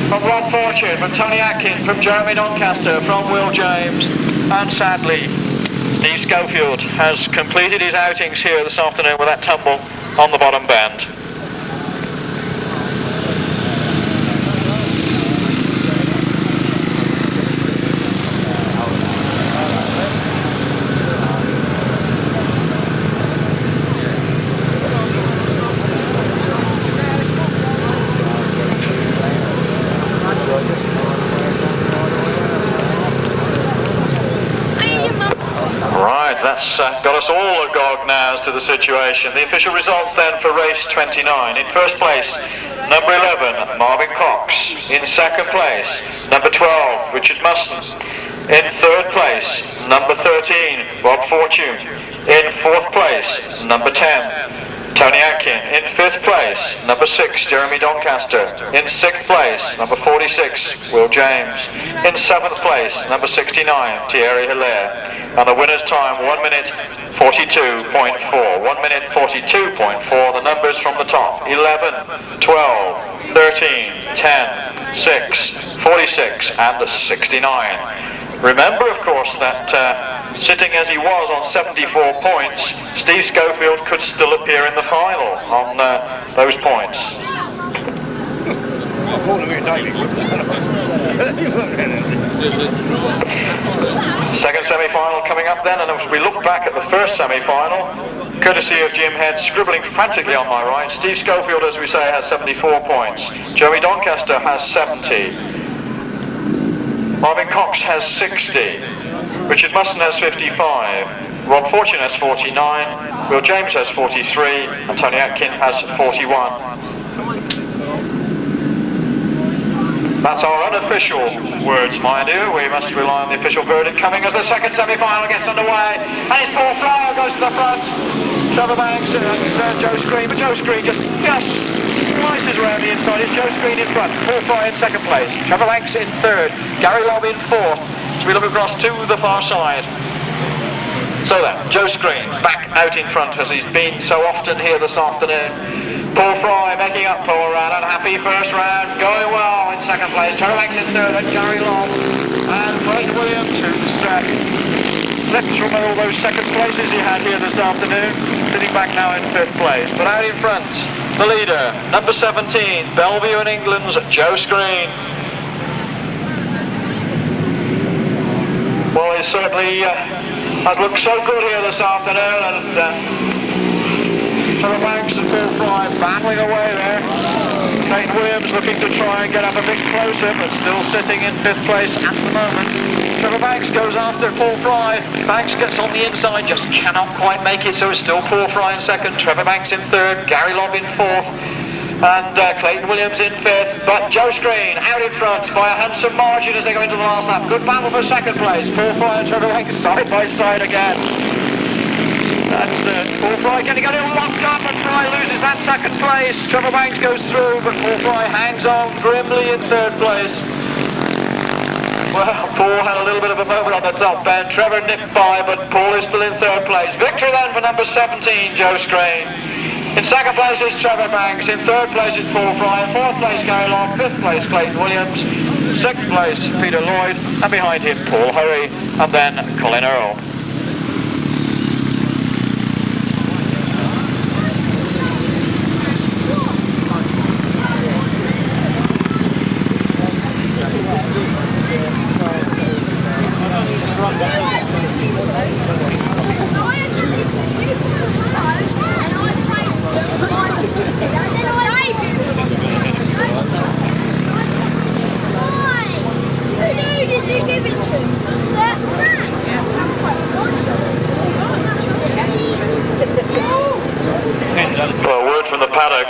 from Rob Fortune, from Tony Atkin, from Jeremy Doncaster, from Will James, and sadly, Steve Schofield has completed his outings here this afternoon with that tumble on the bottom band. That's got us all agog now as to the situation. The official results then for race 29. In first place, number 11, Marvyn Cox. In second place, number 12, Richard Mussen. In third place, number 13, Rob Fortune. In fourth place, number 10, Tony Atkin in 5th place, number 6, Jeremy Doncaster. In 6th place, number 46, Will James. In 7th place, number 69, Thierry Hilaire. And the winner's time, 1 minute 42.4. 1 minute 42.4. The numbers from the top: 11, 12, 13, 10, 6, 46, and 69. Remember, of course, that sitting as he was on 74 points, Steve Schofield could still appear in the final on those points. Second semi-final coming up then, and as we look back at the first semi-final, courtesy of Jim Head scribbling frantically on my right, Steve Schofield, as we say, has 74 points. Jeremy Doncaster has 70. Marvyn Cox has 60. Richard Mussen has 55. Rob Fortune has 49. Will James has 43. And Tony Atkin has 41. That's our unofficial words, mind you. We must rely on the official verdict coming as the second semi-final gets underway. And it's Paul Fryer goes to the front. Trevor Banks and Joe Screen, but Joe Screen just slices around the inside. It's Joe Screen in front. Paul Fryer in 2nd place. Trevor Banks in 3rd. Gary Lobb in 4th. So we look across to the far side. So then, Joe Screen back out in front as he's been so often here this afternoon. Paul Fry making up for a unhappy first round, going well in 2nd place. Trevor Banks in 3rd, and Gary Lobb and Clayton Williams, who's slipped from all those 2nd places he had here this afternoon, sitting back now in 5th place. But out in front, the leader, number 17, Bellevue in England's Joe Screen. Well, he certainly has looked so good here this afternoon, and Trevor Banks and Paul Fry battling away there. Clayton Williams looking to try and get up a bit closer, but still sitting in 5th place at the moment. Trevor Banks goes after Paul Fry. Banks gets on the inside, just cannot quite make it, so it's still Paul Fry in 2nd, Trevor Banks in 3rd, Gary Lobb in 4th, and Clayton Williams in 5th. But Joe Screen out in front by a handsome margin as they go into the last lap. Good battle for 2nd place. Paul Fry and Trevor Banks side by side again. That's Paul Fry getting a little locked up, and Fry loses that 2nd place. Trevor Banks goes through, but Paul Fry hangs on grimly in 3rd place. Well, Paul had a little bit of a moment on the top end. Trevor nipped by, but Paul is still in 3rd place. Victory then for number 17, Joe Screen. In 2nd place is Trevor Banks. In 3rd place is Paul Fry. In 4th place, Gary Lobb. 5th place, Clayton Williams. 6th place, Peter Lloyd. And behind him, Paul Hurry. And then Colin Earl.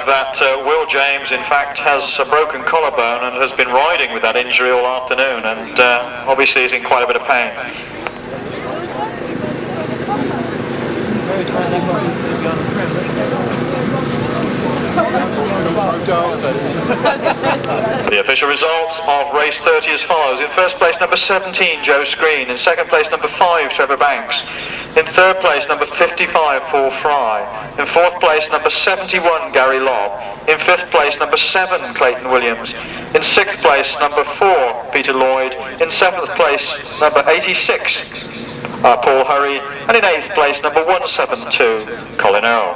That Will James in fact has a broken collarbone and has been riding with that injury all afternoon, and obviously is in quite a bit of pain. The official results of race 30 as follows. In 1st place, number 17, Joe Screen. In 2nd place, number 5, Trevor Banks. In 3rd place, number 55, Paul Fry. In 4th place, number 71, Gary Lobb. In 5th place, number 7, Clayton Williams. In 6th place, number 4, Peter Lloyd. In 7th place, number 86, Paul Hurry. And in 8th place, number 172, Colin Earl.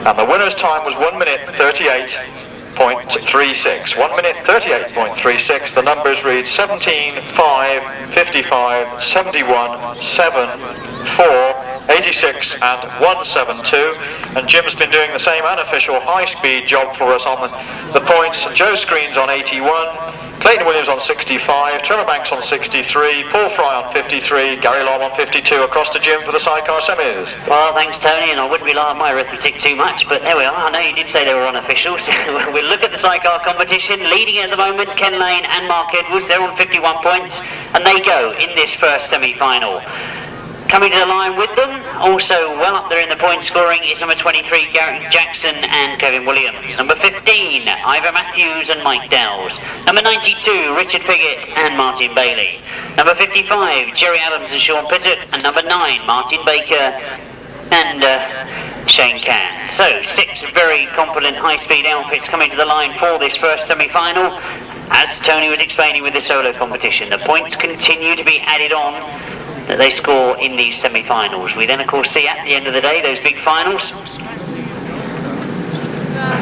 And the winner's time was 1 minute 38.36. 1 minute 38.36. The numbers read 17, 5, 55, 71, 7, 4, 86 and 172. And Jim's been doing the same unofficial high-speed job for us on the points. Joe Screen's on 81. Clayton Williams on 65, Trevor Banks on 63, Paul Fry on 53, Gary Lobb on 52. Across to Jim for the sidecar semis. Well, thanks Tony, and I wouldn't rely on my arithmetic too much, but there we are. I know you did say they were unofficial, so we'll look at the sidecar competition. Leading at the moment, Ken Lane and Mark Edwards. They're on 51 points, and they go in this first semi-final. Coming to the line with them, also well up there in the point scoring, is number 23, Garrett Jackson and Kevin Williams. Number 15, Ivor Matthews and Mike Dowles. Number 92, Richard Piggott and Martin Bailey. Number 55, Jerry Adams and Sean Pittett. And number 9, Martin Baker and Shane Cann. So 6 very competent high-speed outfits coming to the line for this first semi-final. As Tony was explaining with the solo competition, the points continue to be added on that they score in these semi-finals. We then of course see at the end of the day those big finals.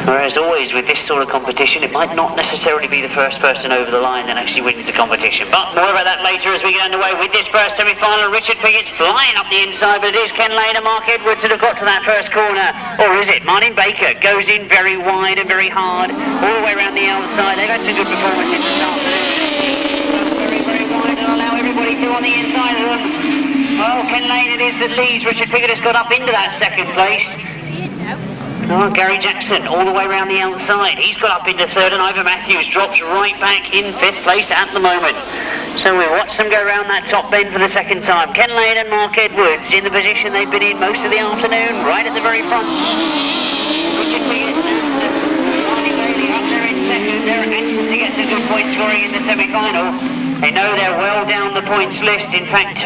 Whereas always with this sort of competition, it might not necessarily be the first person over the line that actually wins the competition. But more about that later as we get underway with this first semi-final. Richard Piggott's flying up the inside, but it is Ken Lane and Mark Edwards that have got to that first corner. Or is it? Martin Baker goes in very wide and very hard, all the way around the outside. They've had some good performances this afternoon. Very, very wide and allow everybody through on the inside of them. Well, Ken Lane it is that leads. Richard Piggott has got up into that second place. Oh, Gary Jackson all the way around the outside. He's got up into third, and Ivor Matthews drops right back in 5th place at the moment. So we watch them go around that top bend for the second time. Ken Lane and Mark Edwards in the position they've been in most of the afternoon, right at the very front. Richard Piggott and Martin Bailey up there in second. They're anxious to get some good point scoring in the semi-final. They know they're well down the points list. In fact,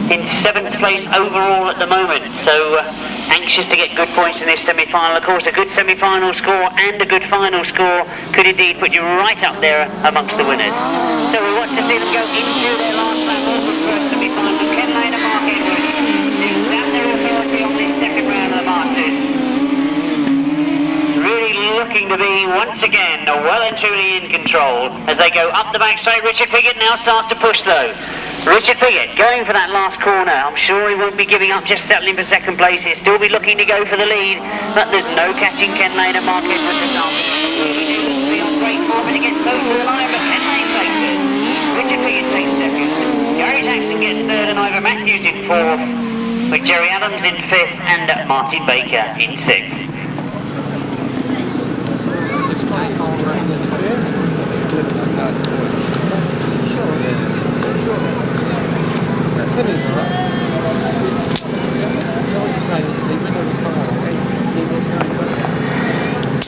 in 7th place overall at the moment, so anxious to get good points in this semi-final. Of course, a good semi-final score and a good final score could indeed put you right up there amongst the winners. So we watch to see them go into their last lap of the first semi-final. Ken Lane and Mark Edwards to stamp their authority on this second round of the Masters. Really looking to be once again well and truly in control as they go up the backside. Richard Piggott now starts to push though. Richard Piggott going for that last corner. I'm sure he won't be giving up, just settling for second place. He'll still be looking to go for the lead, but there's no catching Ken Lane and Mark Edwards this afternoon. He looks to be on great form and he gets close to the line, but Ken Lane takes it. Richard Piggott takes second. Gary Jackson gets third and Ivor Matthews in 4th, with Jerry Adams in 5th and Martin Baker in 6th.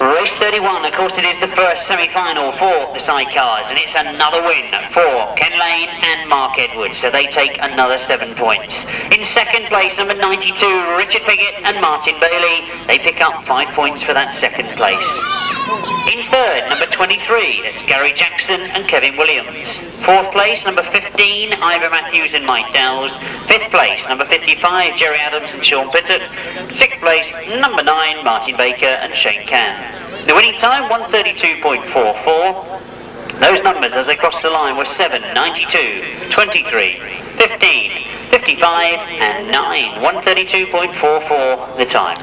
Race 31, of course it is the first semi-final for the sidecars, and it's another win for Ken Lane and Mark Edwards, so they take another 7 points. In second place, number 92, Richard Piggott and Martin Bailey, they pick up 5 points for that second place. In third, number 23, that's Gary Jackson and Kevin Williams. 4th place, number 15, Ivor Matthews and Mike Dowles. 5th place, number 55, Jerry Adams and Sean Pittett. 6th place, number 9, Martin Baker and Shane Cann. The winning time, 1:32.44. Those numbers as they crossed the line were 7, 92, 23, 15, 55 and 9. 1:32.44 the time.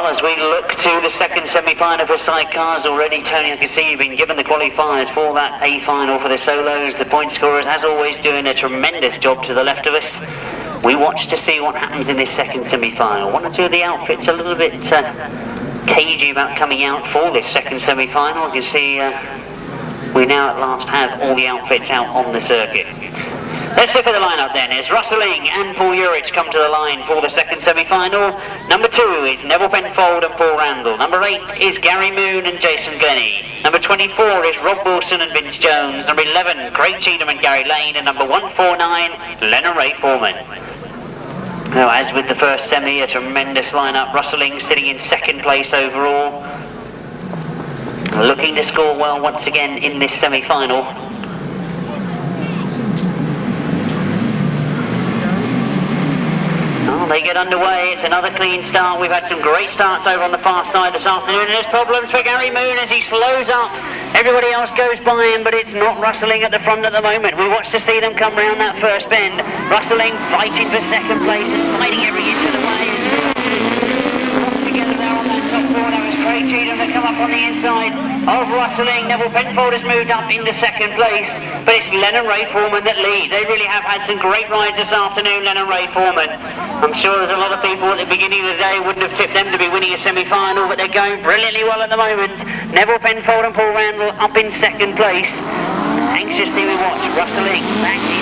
As we look to the second semi-final for sidecars already, Tony, I can see you've been given the qualifiers for that A final for the solos. The point scorers, as always, doing a tremendous job to the left of us. We watch to see what happens in this second semi-final. One or two of the outfits a little bit cagey about coming out for this second semi-final. You see, we now at last have all the outfits out on the circuit. Let's look at the lineup then. As Russell Ing and Paul Urycz come to the line for the second semi-final. Number 2 is Neville Penfold and Paul Randall. Number 8 is Gary Moon and Jason Glennie. Number 24 is Rob Wilson and Vince Jones. Number 11, Craig Cheatham and Gary Lane. And number 149, Lennon Ray Foreman. Now, as with the first semi, a tremendous lineup. Russell Ing sitting in second place overall. Looking to score well once again in this semi-final. they get underway. It's another clean start. We've had some great starts over on the far side this afternoon, and there's problems for Gary Moon as he slows up. Everybody else goes by him, but it's not Russell Ing at the front at the moment. We watch to see them come round that first bend. Russell Ing fighting for second place and fighting every inch of the way. Together there on that top corner is Clayton that come up on the inside of Russell Ing. Neville Penfold has moved up into second place, but it's Lennon Ray Foreman that lead. They really have had some great rides this afternoon, Lennon Ray Foreman. I'm sure there's a lot of people at the beginning of the day wouldn't have tipped them to be winning a semi-final, but they're going brilliantly well at the moment. Neville Penfold and Paul Randall up in second place. Anxiously we watch Russell Ing back in.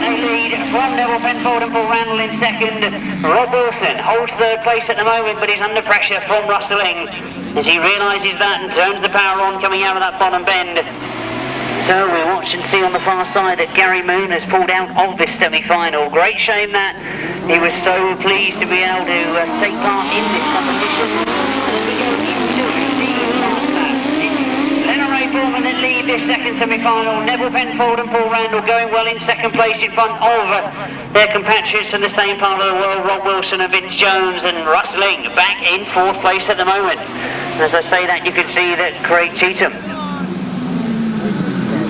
They lead from Neville Penfold and Paul Randall in second. Rob Wilson holds third place at the moment, but he's under pressure from Russell Ing as he realises that and turns the power on coming out of that bottom bend. So we watch and see on the far side that Gary Moon has pulled out of this semi-final. Great shame that he was so pleased to be able to take part in this competition. And as we go into the last lap, it's Lennon Ray Foreman that lead this second semi-final. Neville Penfold and Paul Randall going well in second place in front of their compatriots from the same part of the world, Rob Wilson and Vince Jones, and Russell Ing back in fourth place at the moment. And as I say that, you can see that Craig Cheetham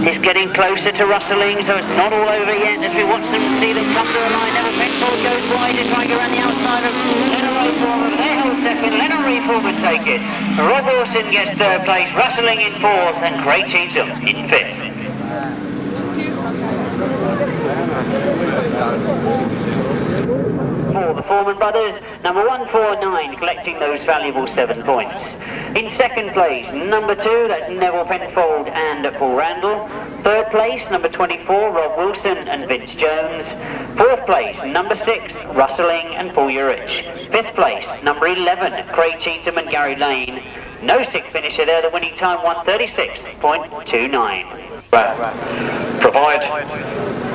is getting closer to Russell Ing, so it's not all over yet as we watch them see them come to a line. Neville Penfold goes wide to try and go around the outside of Lennon Ray Foreman. They hold second, Lennon Ray Foreman take it. Rob Wilson gets third place, Russell Ing in fourth, and Craig Cheetham in fifth. For the Foreman brothers, number 149 collecting those valuable 7 points. In second place, number 2, that's Neville Penfold and Paul Randall. Third place, number 24, Rob Wilson and Vince Jones. Fourth place, number 6, Russell Ing and Paul Urycz. Fifth place, number 11, Craig Cheetham and Gary Lane. No sixth finisher there, the winning time 1:36.29. Provide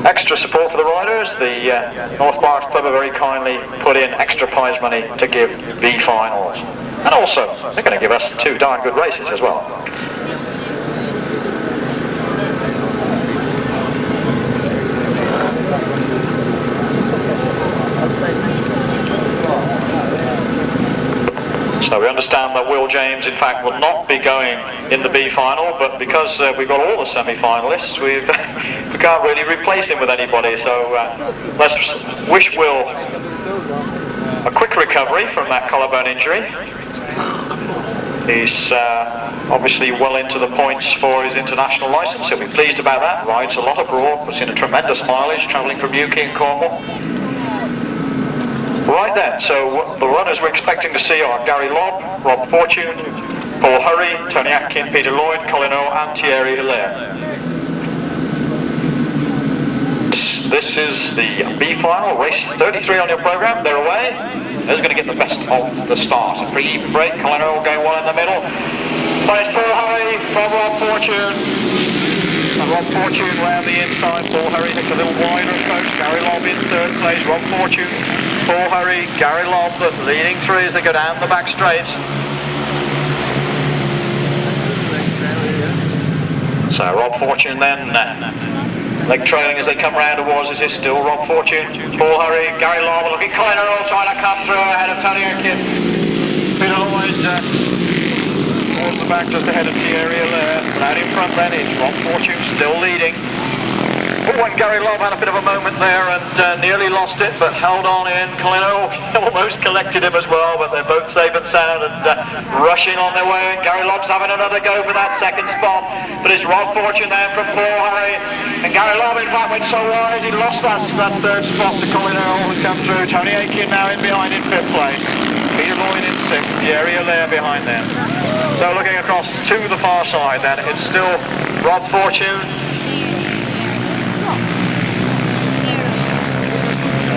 extra support for the riders. The North Barts Club have very kindly put in extra prize money to give B finals. And also, they're going to give us 2 darn good races as well. So we understand that Will James, in fact, will not be going in the B final, but because we've got all the semi-finalists, we can't really replace him with anybody. So let's wish Will a quick recovery from that collarbone injury. He's obviously well into the points for his international licence. He'll be pleased about that. Rides a lot abroad, puts in a tremendous mileage, travelling from UK and Cornwall. Right then, so the runners we're expecting to see are Gary Lobb, Rob Fortune, Paul Hurry, Tony Atkin, Peter Lloyd, Colin and Thierry Hilaire. This is the B final, race 33 on your programme. They're away. Who's going to get the best of the start? A pretty even break. Colin going well in the middle. But it's Paul Hurry from Rob Fortune. And Rob Fortune round the inside. Paul Hurry takes a little wider approach. Gary Lobb in third place. Rob Fortune, Paul Hurry, Gary Lobb leading through as they go down the back straight. So Rob Fortune then leg trailing as they come round towards us is still Rob Fortune, Paul Hurry, Gary Lobb looking Colin Earl trying to come through ahead of Tony Atkin. Peter Lloyd towards the back just ahead of Thierry there. But out in front then is Rob Fortune still leading. Oh, and Gary Lobb had a bit of a moment there and nearly lost it, but held on in. Colin Earl almost collected him as well, but they're both safe and sound and rushing on their way. And Gary Lobb's having another go for that second spot, but it's Rob Fortune then from Paul Hurry. And Gary Lobb in fact went so wide he lost that third spot to Colin Earl who's come through. Tony Atkin now in behind in fifth place. Peter Lloyd in sixth, the area there behind them. So looking across to the far side then, it's still Rob Fortune.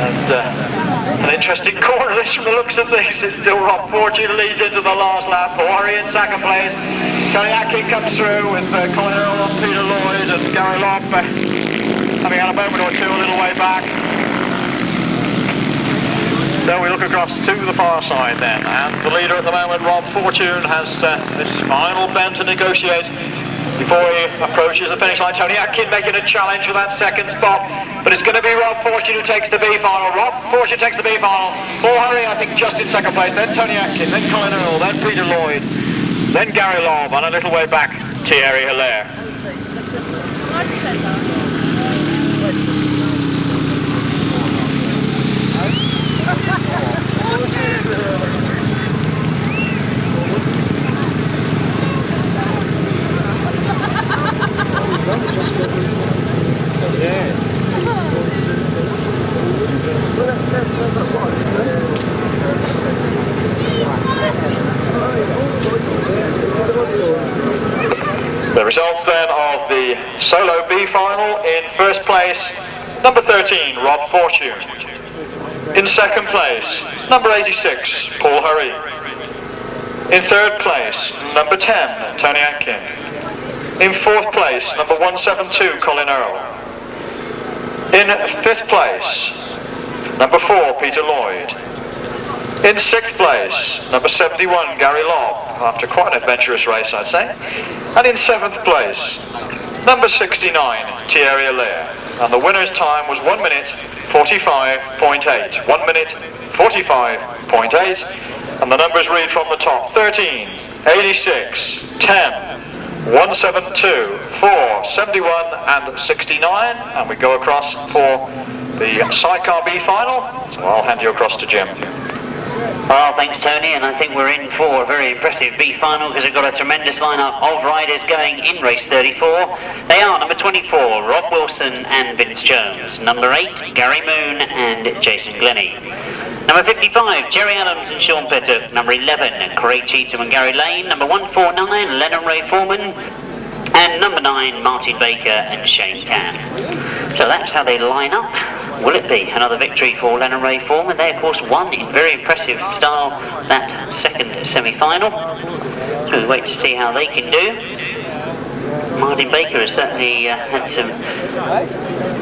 And an interesting corner this from the looks of this. It's still Rob Fortune leads into the last lap. Paul Hurry in second place. Tony Atkin comes through with Colin Earl, Peter Lloyd and Gary Lobb having had a moment or two a little way back. So we look across to the far side then, and the leader at the moment, Rob Fortune, has this final bend to negotiate before he approaches the finish line. Tony Atkin making a challenge for that second spot, but it's going to be Rob Fortune who takes the B final. Rob Fortune takes the B final. Hurry, I think, just in second place, then Tony Atkin, then Colin Earl, then Peter Lloyd, then Gary Lobb, and a little way back, Thierry Hilaire. The results then of the solo B final: in first place, number 13, Rob Fortune. In second place, number 86, Paul Hurry. In third place, number 10, Tony Atkin. In fourth place, number 172, Colin Earl. In fifth place, number 4, Peter Lloyd. In sixth place, number 71, Gary Lobb, after quite an adventurous race, I'd say. And in seventh place, number 69, Thierry Hilaire. And the winner's time was 1 minute 45.8. 1 minute 45.8. And the numbers read from the top: 13, 86, 10, 172, 4, 71 and 69. And we go across for the Sidecar B final. So I'll hand you across to Jim. Well, thanks Tony, and I think we're in for a very impressive B final because we've got a tremendous lineup of riders going in race 34. They are number 24, Rob Wilson and Vince Jones. Number 8, Gary Moon and Jason Glennie. Number 55, Jerry Adams and Sean Pettock. Number 11, Craig Cheetham and Gary Lane. Number 149, Lennon Ray Foreman. And number 9, Martin Baker and Shane Cann. So that's how they line up. Will it be another victory for Lennon Ray Foreman? They, of course, won in very impressive style that second semi-final. So we'll wait to see how they can do. Martin Baker has certainly had some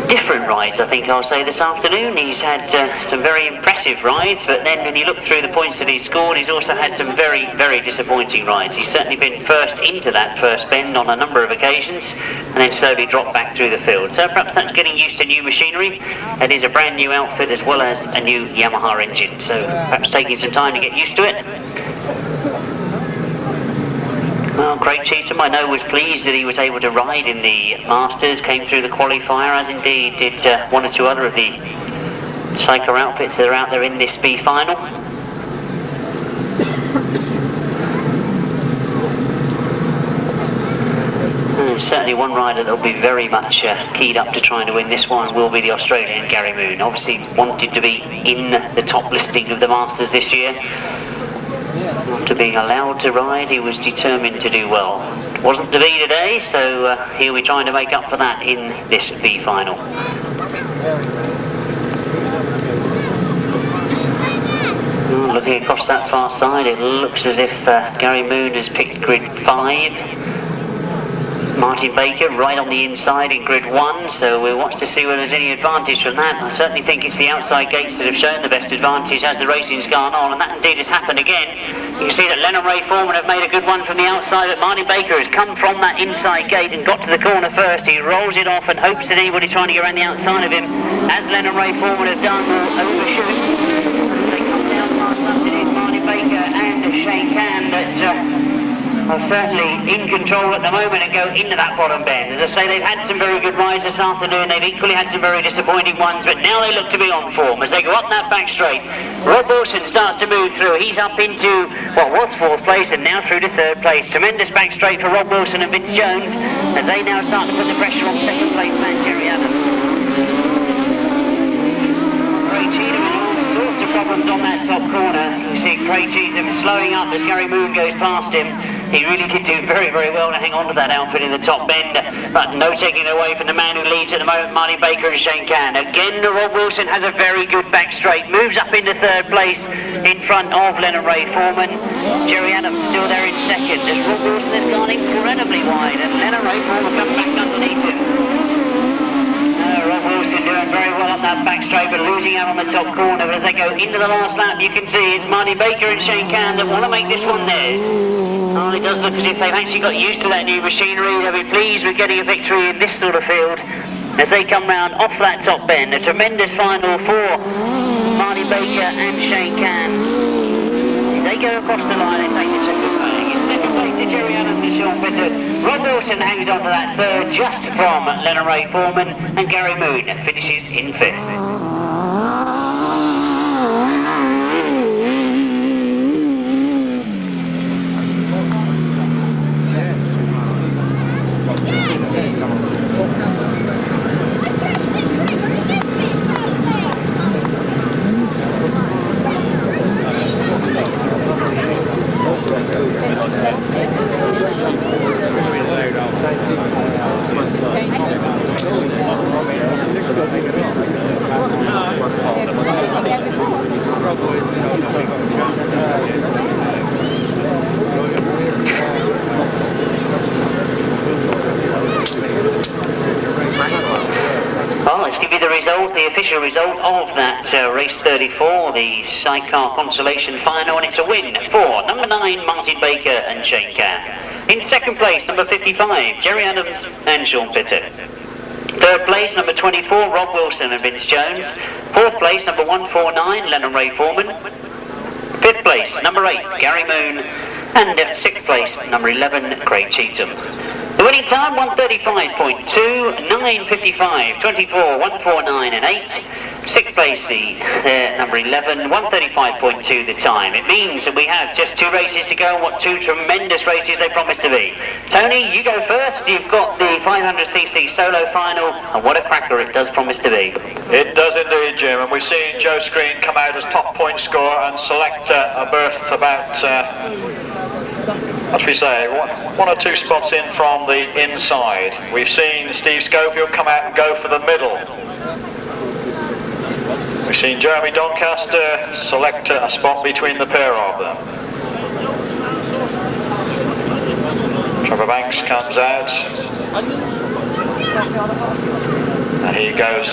different rides, I think I'll say, this afternoon. He's had some very impressive rides, but then when you look through the points that he's scored, he's also had some very, very disappointing rides. He's certainly been first into that first bend on a number of occasions, and then slowly dropped back through the field. So perhaps that's getting used to new machinery. It is a brand new outfit as well as a new Yamaha engine, so perhaps taking some time to get used to it. Well, Craig Cheetham, I know, was pleased that he was able to ride in the Masters, came through the qualifier, as indeed did one or two other of the Sidecar outfits that are out there in this B final. Certainly one rider that will be very much keyed up to trying to win this one will be the Australian Gary Moon. Obviously wanted to be in the top listing of the Masters this year. After being allowed to ride, he was determined to do well. It wasn't to be today, so he'll be trying to make up for that in this B final. Looking across that far side, it looks as if Gary Moon has picked grid 5. Martin Baker right on the inside in grid 1, so we'll watch to see whether there's any advantage from that. I certainly think it's the outside gates that have shown the best advantage as the racing's gone on, and that indeed has happened again. You can see that Lennon Ray Foreman have made a good one from the outside, but Martin Baker has come from that inside gate and got to the corner first. He rolls it off and hopes that anybody trying to get around the outside of him, as Lennon Ray Foreman have done, will overshoot. They come down past us, it is Martin Baker and Shane Cann that are certainly in control at the moment and go into that bottom bend. As I say, they've had some very good rides this afternoon. They've equally had some very disappointing ones, but now they look to be on form as they go up that back straight. Rob Wilson starts to move through. He's up into what was 4th place and now through to 3rd place. Tremendous back straight for Rob Wilson and Vince Jones as they now start to put the pressure on 2nd place man Jerry Adams. Craig Cheetham and all sorts of problems on that top corner. You see Craig Cheetham slowing up as Gary Moon goes past him. He really did do very, very well to hang on to that outfit in the top bend, but no taking it away from the man who leads at the moment, Martin Baker and Shane Cann. Again, Rob Wilson has a very good back straight, moves up into 3rd place in front of Lennon Ray Foreman. Jerry Adams still there in 2nd, as Rob Wilson has gone incredibly wide, and Lennon Ray Foreman comes back underneath him. Rob Rob Wilson doing very well on that back straight, but losing out on the top corner. But as they go into the last lap, you can see it's Marty Baker and Shane Cann that want to make this one theirs. Oh, it does look as if they've actually got used to that new machinery. They'll be pleased with getting a victory in this sort of field as they come round off that top bend. A tremendous final for Marty Baker and Shane Cann. They go across the line and take the second flag. In second place to Jerry Adams and Sean Bitter. Rob Wilson hangs on to that third just from Lennon Ray Foreman, and Gary Moon finishes in fifth. The official result of that race 34, the sidecar consolation final, and it's a win for number 9 Marty Baker and Shane Cann. In second place, number 55 Jerry Adams and Sean Bitter. Third place, number 24 Rob Wilson and Vince Jones. Fourth place, number 149 Lennon Ray Foreman. Fifth place, number 8 Gary Moon, and sixth place, number 11 Craig Cheetham. The winning time, 135.2, 9.55, 24, 149 and 8. Sixth place, the number 11, 135.2 the time. It means that we have just 2 races to go, and what 2 tremendous races they promise to be. Tony, you go first. You've got the 500cc solo final, and what a cracker it does promise to be. It does indeed, Jim, and we've seen Joe Screen come out as top point scorer and select a berth about... what should we say, one or 2 spots in from the inside. We've seen Steve Schofield come out and go for the middle. We've seen Jeremy Doncaster select a spot between the pair of them. Trevor Banks comes out. And he goes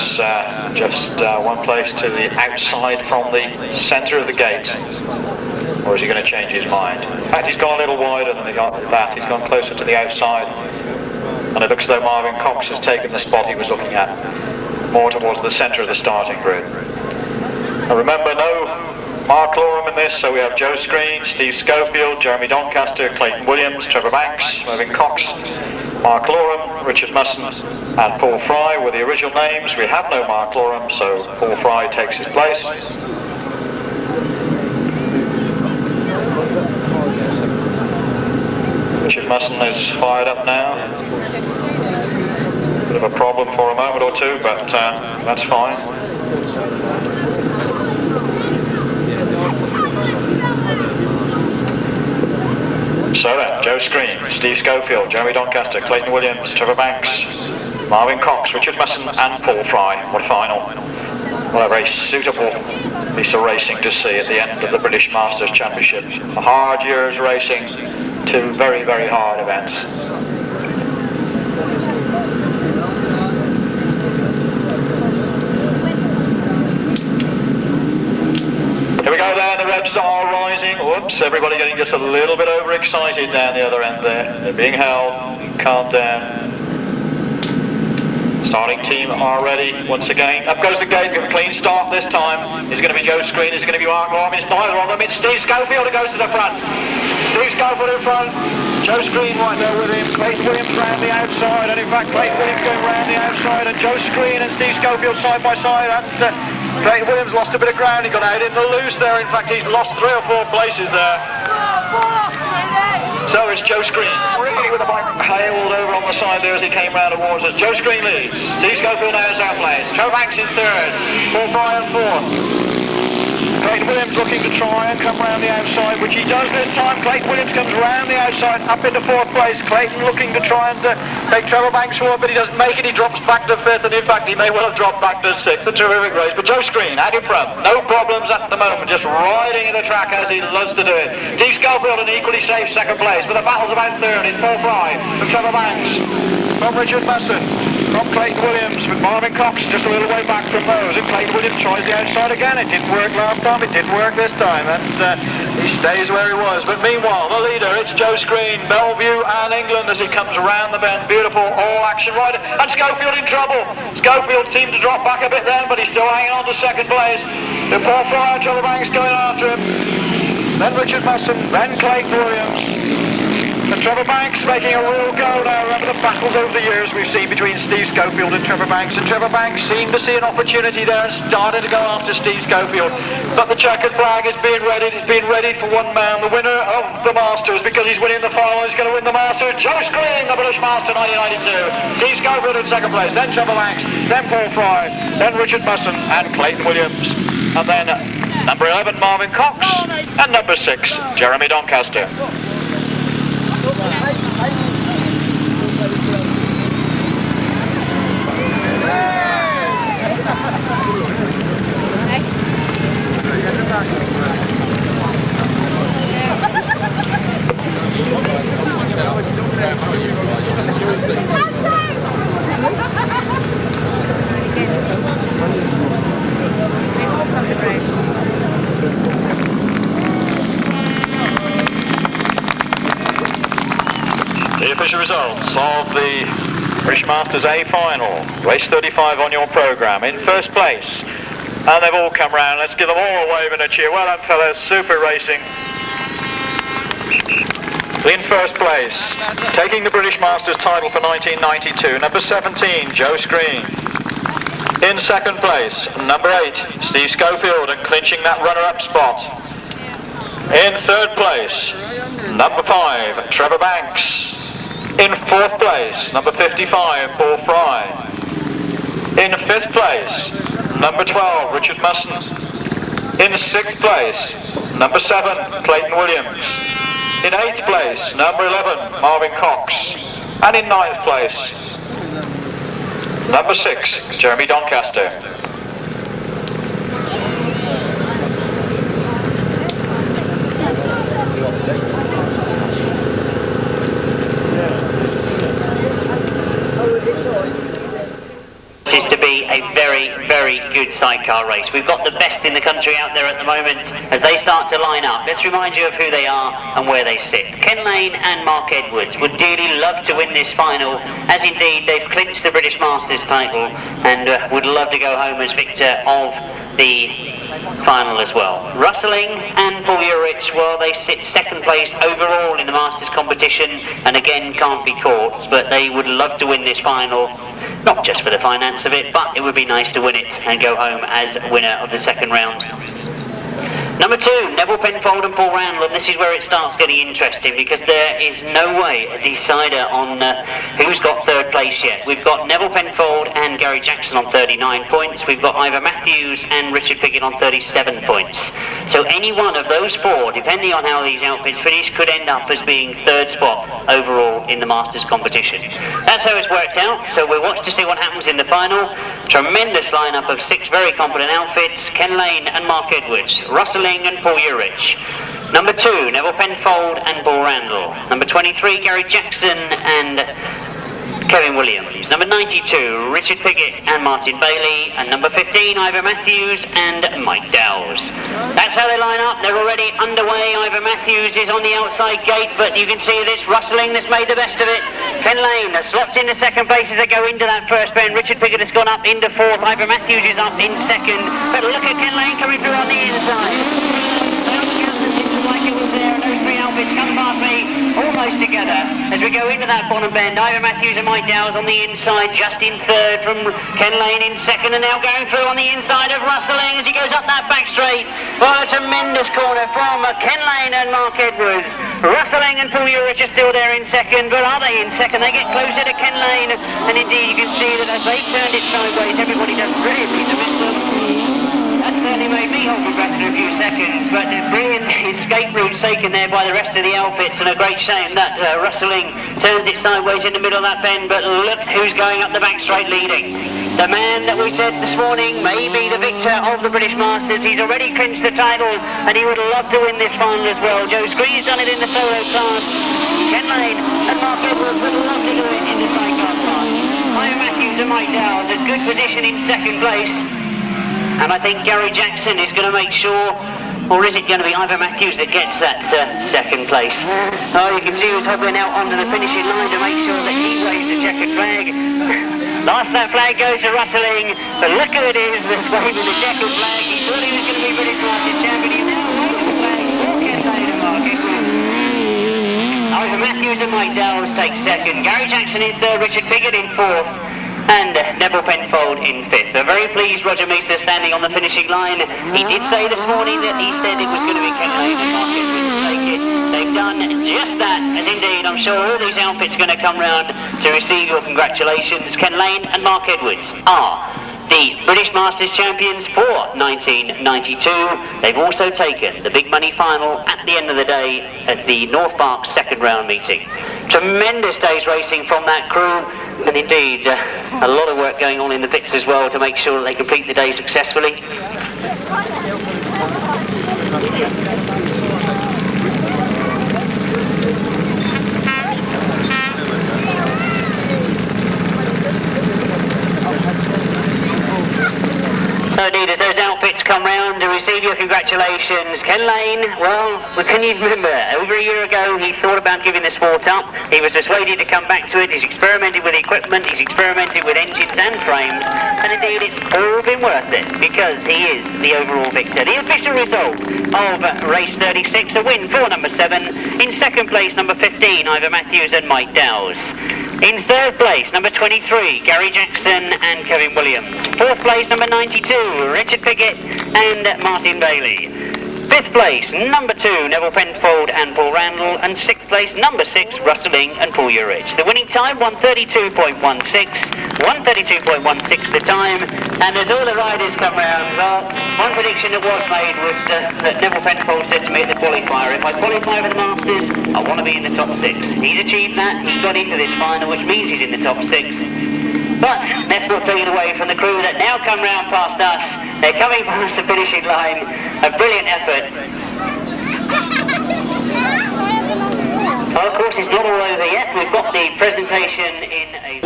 just one place to the outside from the centre of the gate. Or is he going to change his mind? In fact, he's gone a little wider than that. He's gone closer to the outside. And it looks as though Marvyn Cox has taken the spot he was looking at, more towards the centre of the starting grid. And remember, no Mark Loram in this, so we have Joe Screen, Steve Schofield, Jeremy Doncaster, Clayton Williams, Trevor Banks, Marvyn Cox, Mark Loram, Richard Mussen and Paul Fry were the original names. We have no Mark Loram, so Paul Fry takes his place. Richard Mussen is fired up now. Bit of a problem for a moment or two, but that's fine. So then, Joe Screen, Steve Schofield, Jeremy Doncaster, Clayton Williams, Trevor Banks, Marvyn Cox, Richard Mussen and Paul Fry. What a final. What a very suitable piece of racing to see at the end of the British Masters Championship. A hard year's racing, 2 very, very hard events. Here we go there, the revs are rising. Whoops, everybody getting just a little bit overexcited down the other end there. They're being held, calmed down. Starting team are ready once again. Up goes the gate, we have a clean start this time. Is it going to be Joe Screen? Is it going to be Mark Loram? It's neither of them. It's Steve Schofield who goes to the front. Steve Schofield in front. Joe Screen right there with him. Clayton Williams round the outside. And in fact, Clayton Williams going round the outside. And Joe Screen and Steve Schofield side by side. And Clayton Williams lost a bit of ground. He got out in the loose there. In fact, he's lost 3 or 4 places there. So it's Joe Screen, really with the bike hailed over on the side there as he came round towards us. Joe Screen leads, Steve Schofield now is outplays, Trevor Banks in third, Paul Fry in fourth. Clayton Williams looking to try and come round the outside, which he does this time. Clayton Williams comes round the outside, up into 4th place. Clayton looking to try and take Trevor Banks forward, but he doesn't make it. He drops back to 5th, and in fact he may well have dropped back to 6th. A terrific race, but Joe Screen out in front, no problems at the moment, just riding the track as he loves to do it. Steve Schofield an equally safe 2nd place, but the battle's about 3rd. It's Paul Fry from Trevor Banks, from Richard Mussen. from Clayton Williams, with Marvyn Cox just a little way back from those. And Clayton Williams tries the outside again. It didn't work last time, it didn't work this time, and he stays where he was. But meanwhile, the leader, it's Joe Screen, Bellevue and England as he comes around the bend. Beautiful all-action rider. And Schofield in trouble. Schofield seemed to drop back a bit then, but he's still hanging on to second place. The Paul Fry, Trevor Banks going after him. Then Richard Mussen, then Clayton Williams. And Trevor Banks making a real go now. Remember the battles over the years we've seen between Steve Schofield and Trevor Banks. And Trevor Banks seemed to see an opportunity there and started to go after Steve Schofield. But the checkered flag is being readied. It's being readied for one man, the winner of the Masters, because he's winning the final. He's going to win the Masters. Joe Screen, the British Master 1992. Steve Schofield in second place. Then Trevor Banks. Then Paul Fry. Then Richard Mussen and Clayton Williams. And then number 11, Marvyn Cox. And number 6, Jeremy Doncaster. The official results of the British Masters A final, race 35 on your programme. In first place, and they've all come round. Let's give them all a wave and a cheer. Well done, fellas, super racing. In first place, taking the British Masters title for 1992, number 17, Joe Screen. In second place, number 8, Steve Schofield, and clinching that runner-up spot. In third place, number 5, Trevor Banks. In fourth place, number 55, Paul Fry. In fifth place, number 12, Richard Mussen. In sixth place, number 7, Clayton Williams. In eighth place, number 11, Marvyn Cox. And in ninth place, number 6, Jeremy Doncaster. This is to be a very, very good sidecar race. We've got the best in the country out there at the moment as they start to line up. Let's remind you of who they are and where they sit. Ken Lane and Mark Edwards would dearly love to win this final, as indeed they've clinched the British Masters title and would love to go home as victor of the final as well. Russell Ing and Urycz, well, they sit second place overall in the Masters competition and again can't be caught, but they would love to win this final, not just for the finance of it, but it would be nice to win it and go home as winner of the second round. Number 2, Neville Penfold and Paul Randall, and this is where it starts getting interesting because there is no way a decider on who's got third place yet. We've got Neville Penfold and Gary Jackson on 39 points. We've got Ivor Matthews and Richard Piggott on 37 points. So any one of those 4, depending on how these outfits finish, could end up as being third spot overall in the Masters competition. That's how it's worked out, so we'll watch to see what happens in the final. Tremendous lineup of 6 very competent outfits: Ken Lane and Mark Edwards, Russell Ing and Paul Urycz. Number 2, Neville Penfold and Paul Randall. Number 23, Gary Jackson and Kevin Williams. Number 92, Richard Piggott and Martin Bailey. And number 15, Ivor Matthews and Mike Dowles. That's how they line up. They're already underway. Ivor Matthews is on the outside gate, but you can see this Russell Ing that's made the best of it. Ken Lane slots into second place as they go into that first bend. Richard Piggott has gone up into fourth. Ivor Matthews is up in second. But look at Ken Lane coming through on the inside. Like it was there, and those 3 outfits come past me almost together as we go into that bottom bend. Ivor Matthews and Mike Dowles on the inside, just in third from Ken Lane in second, and now going through on the inside of Russell Ing as he goes up that back straight. Well, a tremendous corner from Ken Lane and Mark Edwards. Russell Ing and Paul Urycz are still there in second, but are they in second? They get closer to Ken Lane, and indeed you can see that as they turned it sideways, everybody does brilliantly to miss them. That certainly made me hold my breath for a few seconds, but a brilliant escape route taken there by the rest of the outfits, and a great shame that Russell Ing turns it sideways in the middle of that bend, but look who's going up the back straight leading. The man that we said this morning may be the victor of the British Masters. He's already clinched the title, and he would love to win this final as well. Joe Screen's done it in the solo class. Ken Lane and Mark Edwards would love to do it in the sidecar class. Ivan Matthews and Mike Dowles a good position in second place. And I think Gary Jackson is going to make sure, or is it going to be Ivan Matthews that gets that second place? Oh, you can see who's hobbling out onto the finishing line to make sure that he waves the checkered flag. Last that flag goes to Russell Ing, but look who it is that's waving the checkered flag. He thought he was going to be British Masters champion. He's now waving the flag for Ken Lane and Mark Edwards. Ivan Matthews and Mike Dowles take second. Gary Jackson in third, Richard Piggott in fourth, and Neville Penfold in fifth. A very pleased Roger Meester standing on the finishing line. He did say this morning that he said it was going to be Ken Lane and Mark Edwards to take it. They've done just that, as indeed I'm sure all these outfits are going to come round to receive your congratulations. Ken Lane and Mark Edwards are the British Masters champions for 1992. They've also taken the big money final at the end of the day at the North Park second round meeting. Tremendous day's racing from that crew, and indeed a lot of work going on in the pits as well to make sure that they complete the day successfully. So indeed, as those outfits come round to receive your congratulations, Ken Lane, well, can you remember, over a year ago he thought about giving the sport up. He was persuaded to come back to it. He's experimented with equipment, he's experimented with engines and frames, and indeed it's all been worth it because he is the overall victor. The official result of race 36, a win for number 7. In second place, number 15, Ivan Matthews and Mike Dowles. In third place, number 23, Gary Jackson and Kevin Williams. Fourth place, number 92, Richard Piggott and Martin Bailey. Fifth place, number 2, Neville Penfold and Paul Randall. And sixth place, number 6, Russell Ing and Paul Urycz. The winning time, 1:32.16. 1:32.16 the time. And as all the riders come round, well, one prediction that was made was that Neville Penfold said to me at the qualifier, if I qualify for the Masters, I want to be in the top 6. He's achieved that. He's got into this final, which means he's in the top 6. But let's not take it away from the crew that now come round past us. They're coming past the finishing line. A brilliant effort. Well, of course, it's not all over yet. We've got the presentation in a...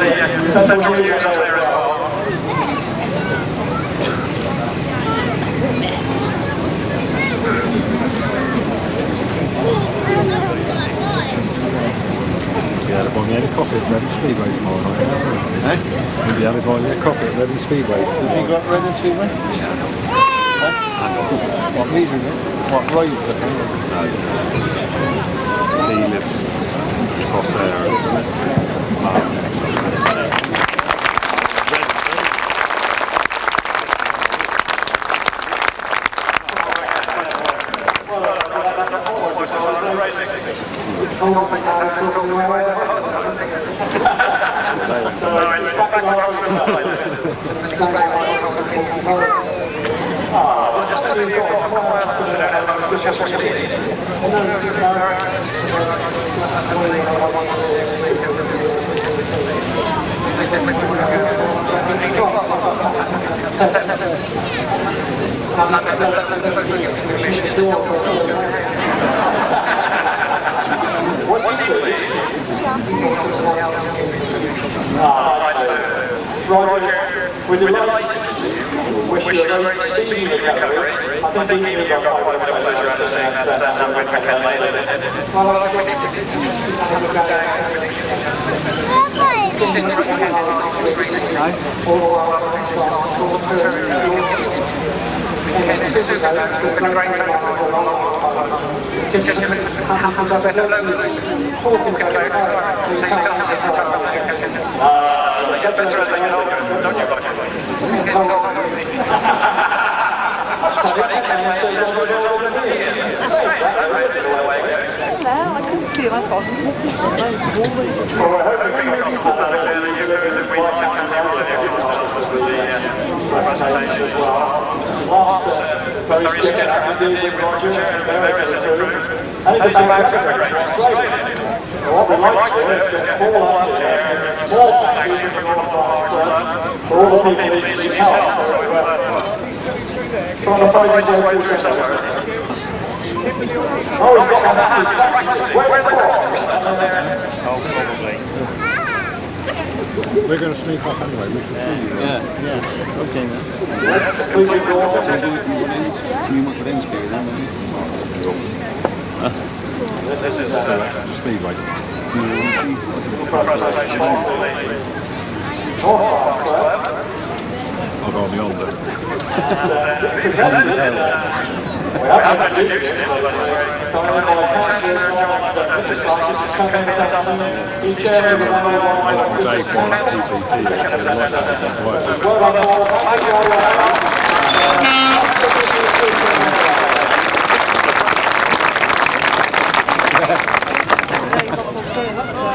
Yeah, the one had a coffee at Reading Speedway tomorrow night. Eh? Maybe the other guy had a coffee at Reading Speedway. Does he go up Reading Speedway? Yeah. What means it? What roads are there? He lives across there, isn't it? Roger, with the lights, wish you a very speedy recovery. I think you've got quite a bit of pleasure out of seeing that with Ken Lane. I couldn't see it. I thought Oh, he's got that. Where the cross? We're going to sneak off anyway. We should see you. Yeah. Okay then. You want the speed then? This is The speedway. I'll go on the Honda.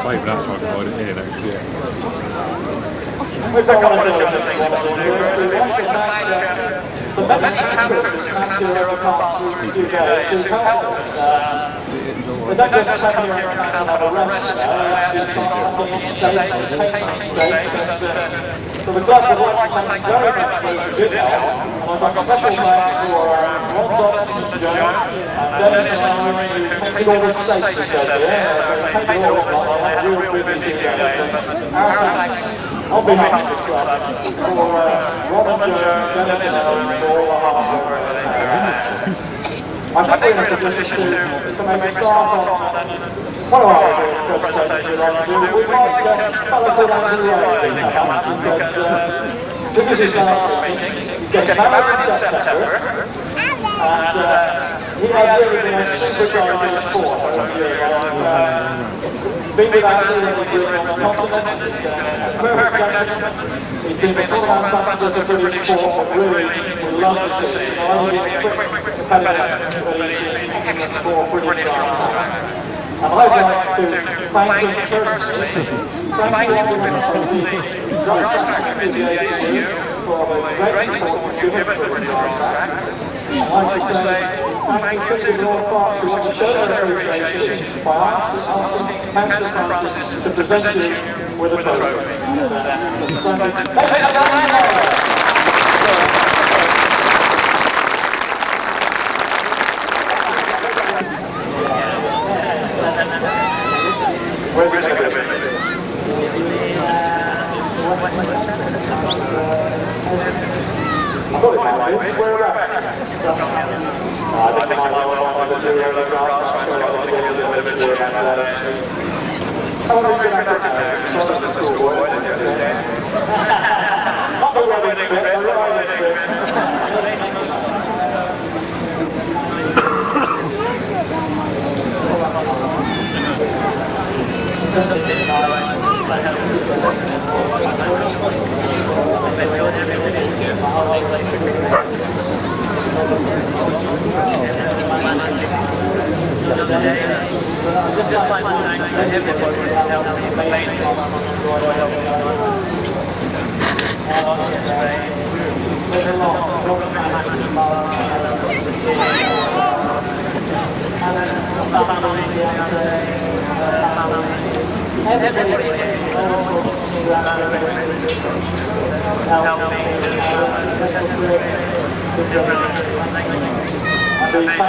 Maybe that's why I can ride it here next year. So the club would like to thank very much for the good help, and I've got special thanks for Rob Dodson, Joe, and Dennis and Alun, who painted all the stakes he said there. They painted all the stuff, they had a real busy day. Our thanks on behalf of the club for Rob and Joe, Dennis and Alun for all the hard work they did. I think we're in a position to make a start on one of our presentations we'd like to do. We'd like a fellow called Andrew to come up because this is his last meeting. He's getting married in September, and he has really been a super guy in the sport over the years. I've been with Andrew when he was on the continent, he's been the sort of ambassador to British sport that really we love to see. So I will be a quick competitor for British guys. And I'd like to thank him personally, thank you on behalf of the Grasstrack affiliation for the great support you've given to British Grasstrack. I'd like to say thank you to North Park who want to show their appreciation by asking Councillor Francis to present you with a trophy. Where's it going to be? I thought it might be. Where are we at? I think I might want to do a Grasstrack, so I'll give you a little bit of a tour around that. How long have you been at it? Sort of the school boy, not the wedding bit, the riding bit.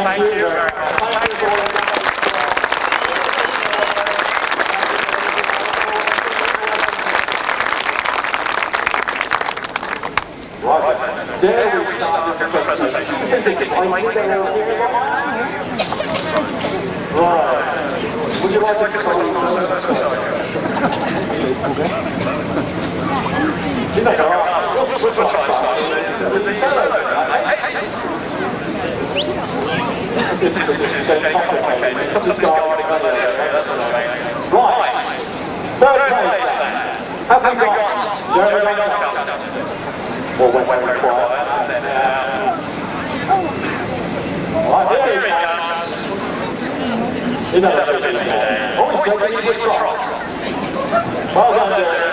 Thank you. Right, there we start the presentation. Right, would you like to come on? Right, third place then. Have we got Jeremy Duncan? Well, when required, then right, here he comes. He's not a busy today. Oh, he's taking his trot. Well done, Jeremy.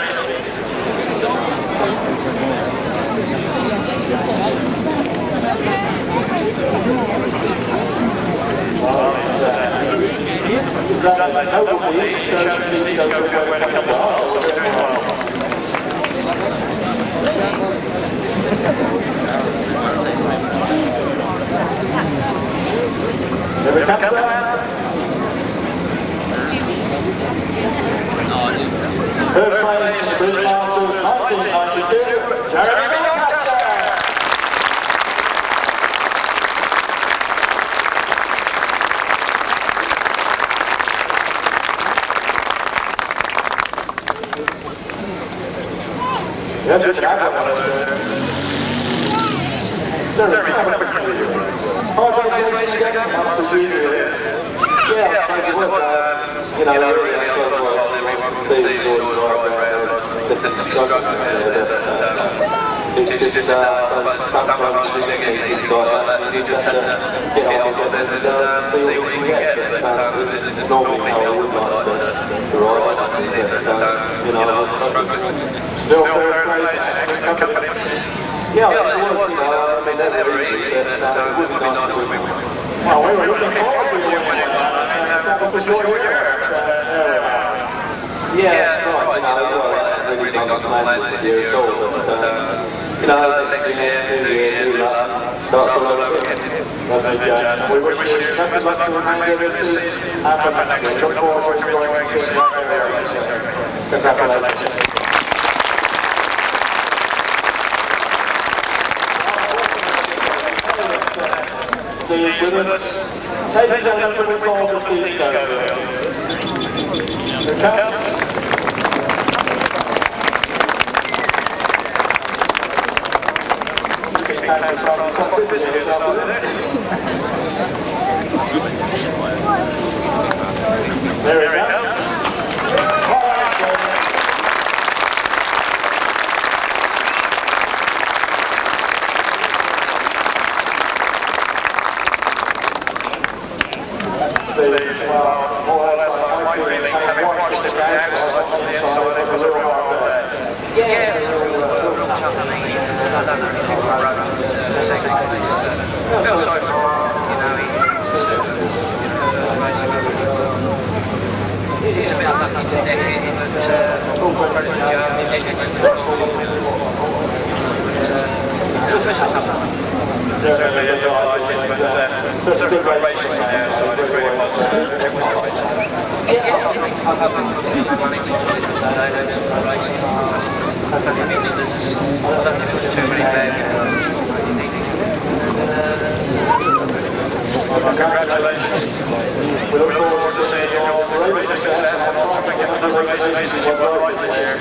Here we come. Third place in the British Masters 1992, Jeremy Doncaster. Yes, you can have one of those. Sir, come up with you. Congratulations again, up to junior. Yeah, thank you. You know, really, I thought, well, see the Lord right around, it's struggling there, but it's just, sometimes you think it's like that, you just have to get on with it and see what you can get. This is normally how I would like to ride, you know, still very crazy. Yeah, it was, you know, I mean, they're very easy, but it would be nice to win. Well, we were looking forward to winning that was your year. Yeah, right, you know, really not planned this year at all, but, you know, next year, new luck, start to look again. We wish you nothing less to remain this season, and we look forward to enjoying this year. Congratulations. Ladies and gentlemen, we call for Steve Schofield. Here comes. There we go. Congratulations. We look forward to seeing you all great success and I'm hoping that the organizations will right this year.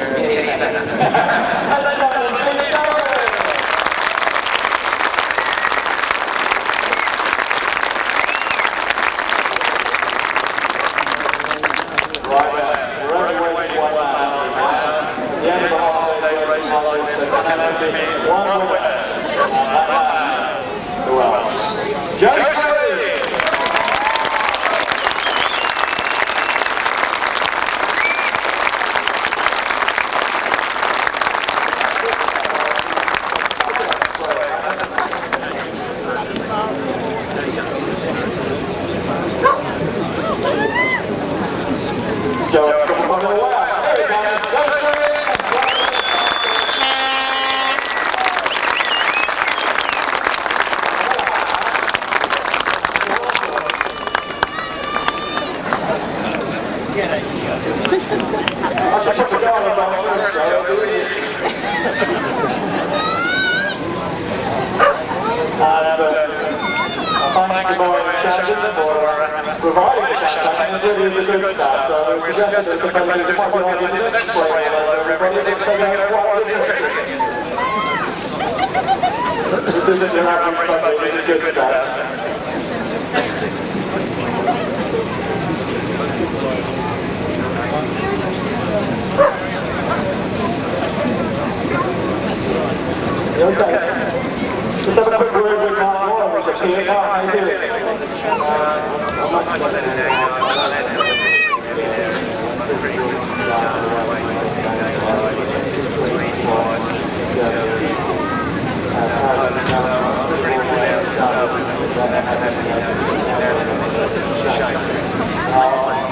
Just have a quick word with Carr, which is here. How are you doing?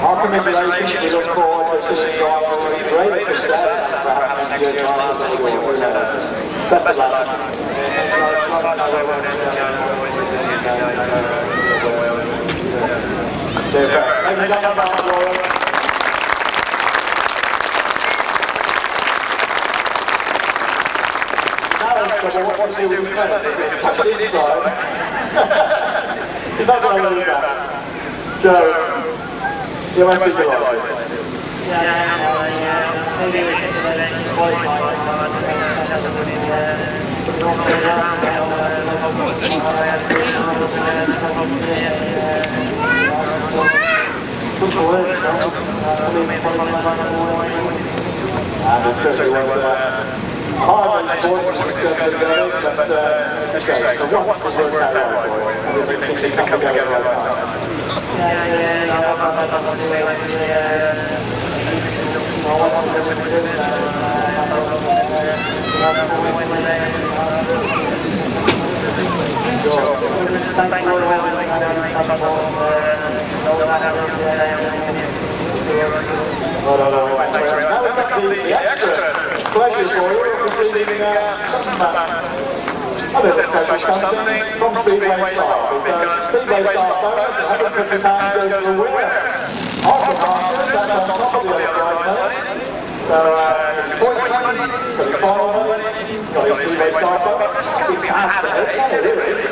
Our commiserations, we look forward to seeing you all in great success and perhaps in good times as we go. Best of luck. Ladies and gentlemen, Trevor, what was he with the touch it inside. He's not going to lose that. Joe, you must be delighted. And it certainly was hard and sport was discussed today, but okay, so what's the word out right for it? And we think he can come together right now. No, thanks very much. Now we've got the extra pleasure for you of receiving something back. Oh, there's a special something from Speedway Staff, because Speedway Staff bonus, £150 goes to the winner. After Masters, that's on top of the other prize money. So, his points money, got his final money, got his Speedway Staff bonus. He has to, can't he, really?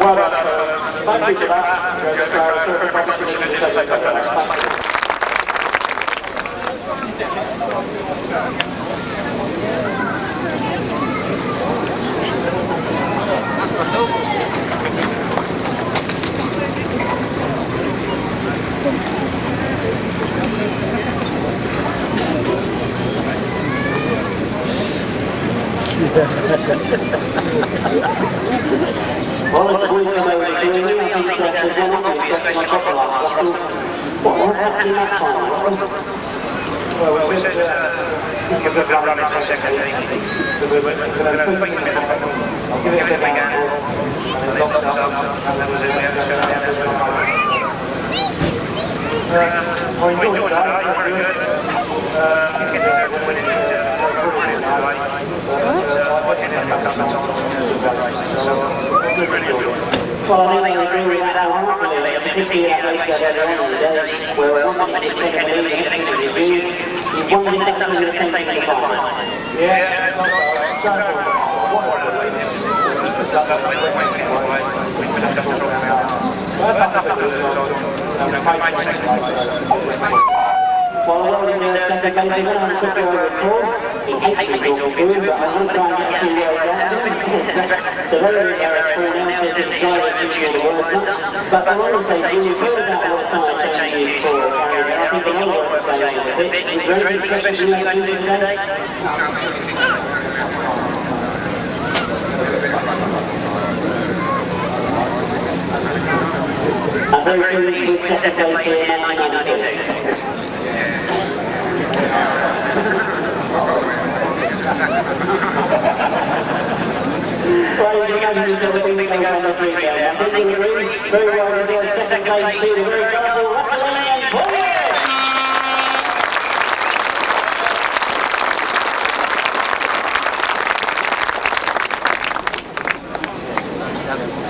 Well done, thank you for that. Well, it's a good way of doing it. I think there's one obvious question I've got what happened in that final? Well, we said give the run in second. So we're going to put I'll give it a big angle. And then lock it up. And then we'll do the other I enjoyed that. Very good. Well, I think I agree with that one, really, particularly at least at the end of the day, where 1 minute is taken to lead against the review, you've won the next under the same thing in the final. Yeah, well, I already know that second place is on the quick over call. He hates me talking to him, but I won't try and get too words out of him. The very error now says that the guy is using all the words up. But I want to say, when you've heard about what time change is for, I think the whole world is going on with it. Is there any questions you like to do today? I'm very pleased with second place here in 1992. Well, you can imagine there's everything that goes on the free game. I think we agree very well deserved second place to the very powerful Russell Ing and Tolhurst.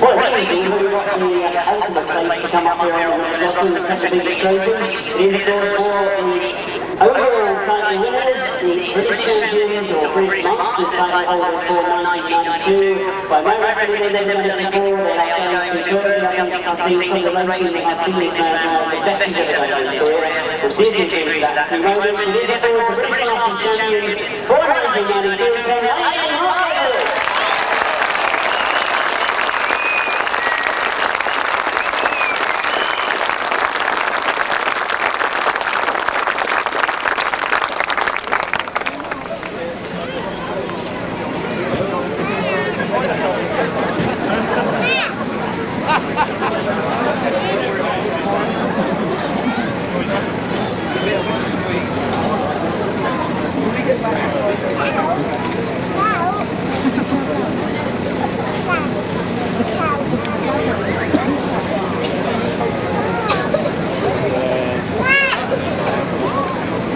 Well, ladies, we've got the ultimate place to come up here on the Russell and Trevor demonstrations. It is, of course, for the overall title winners, the British champions or British Masters title holders for 1992. By my reckoning, they've never done it before. They have done superbly. I think I've seen some of the racing that I've seen this man now, the best he's ever done in his career. We'll see if he can do that. He won't. It is, of course, the British Masters champions for 1992. Ken Lane.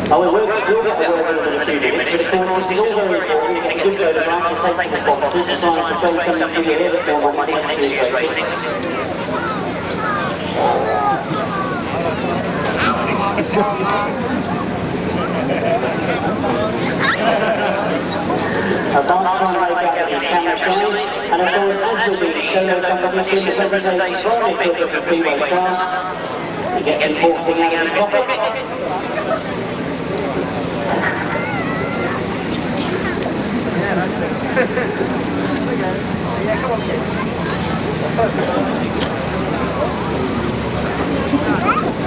Oh, we will get the word over in a few minutes, but of course this is all very important. You get a good photograph to take the sponsors, and trying to show something to you here that's more than anything racing. Advanced trying to make out the camera shine, and of course as will be the solo competition, the presentation is very equipped for Speedway start. You get some porting out of his pocket.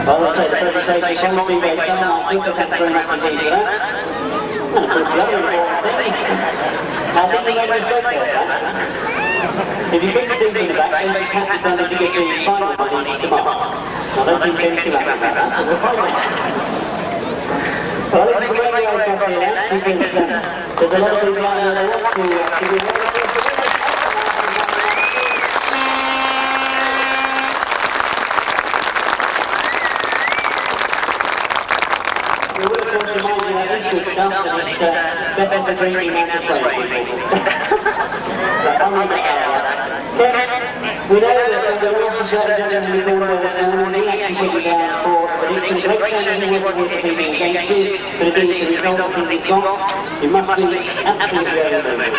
Well, let's say the presentation can be based on, I think the thanks very much indeed for that. And of course the other important thing, I think they made a mistake there. If you pick the seat in the back, then you can't decide if you get the final money tomorrow. Now don't think they're too happy about that, but we'll follow it. Well, I think we're going to go across here now, because there's a lot of people out there that want to do it. We will of course remind you that this good stuff, and it's better to drink than to play people. But I'm not going to we know that the Russell gentleman in the corner this morning actually put it down for predictions. Great chance he wasn't here to be against you, but indeed the result that he's got, you must be absolutely overwhelmed.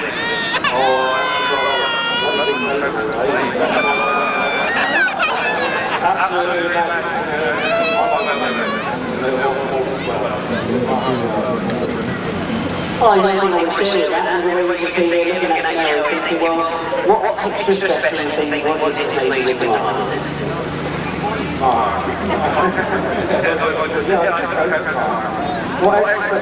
Oh, you know, I was sharing that, and the way you can see here, looking at it now, thinking, well, what extra special thing was it maybe with the Masters? What extra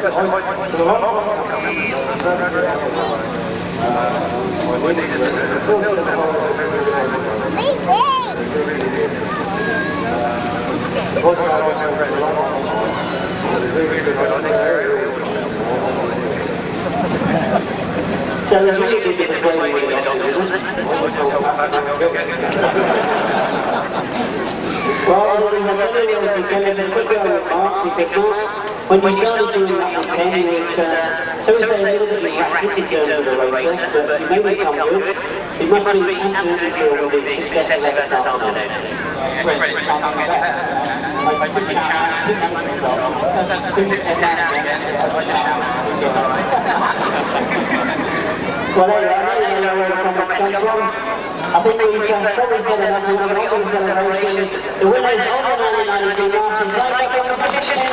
So the music is the way we do it. Well, we have every else is going to be quick on the mark, because when we started doing that with Ken, it was, so to say, a little bit of practice in terms of the racer, but you made it come good. It must be absolutely thrilled with the success of that this afternoon. Well, anyway, I know where the comments come from. I think we've probably said enough of the opening celebrations. The winners of the 1992 Masters take up the competition in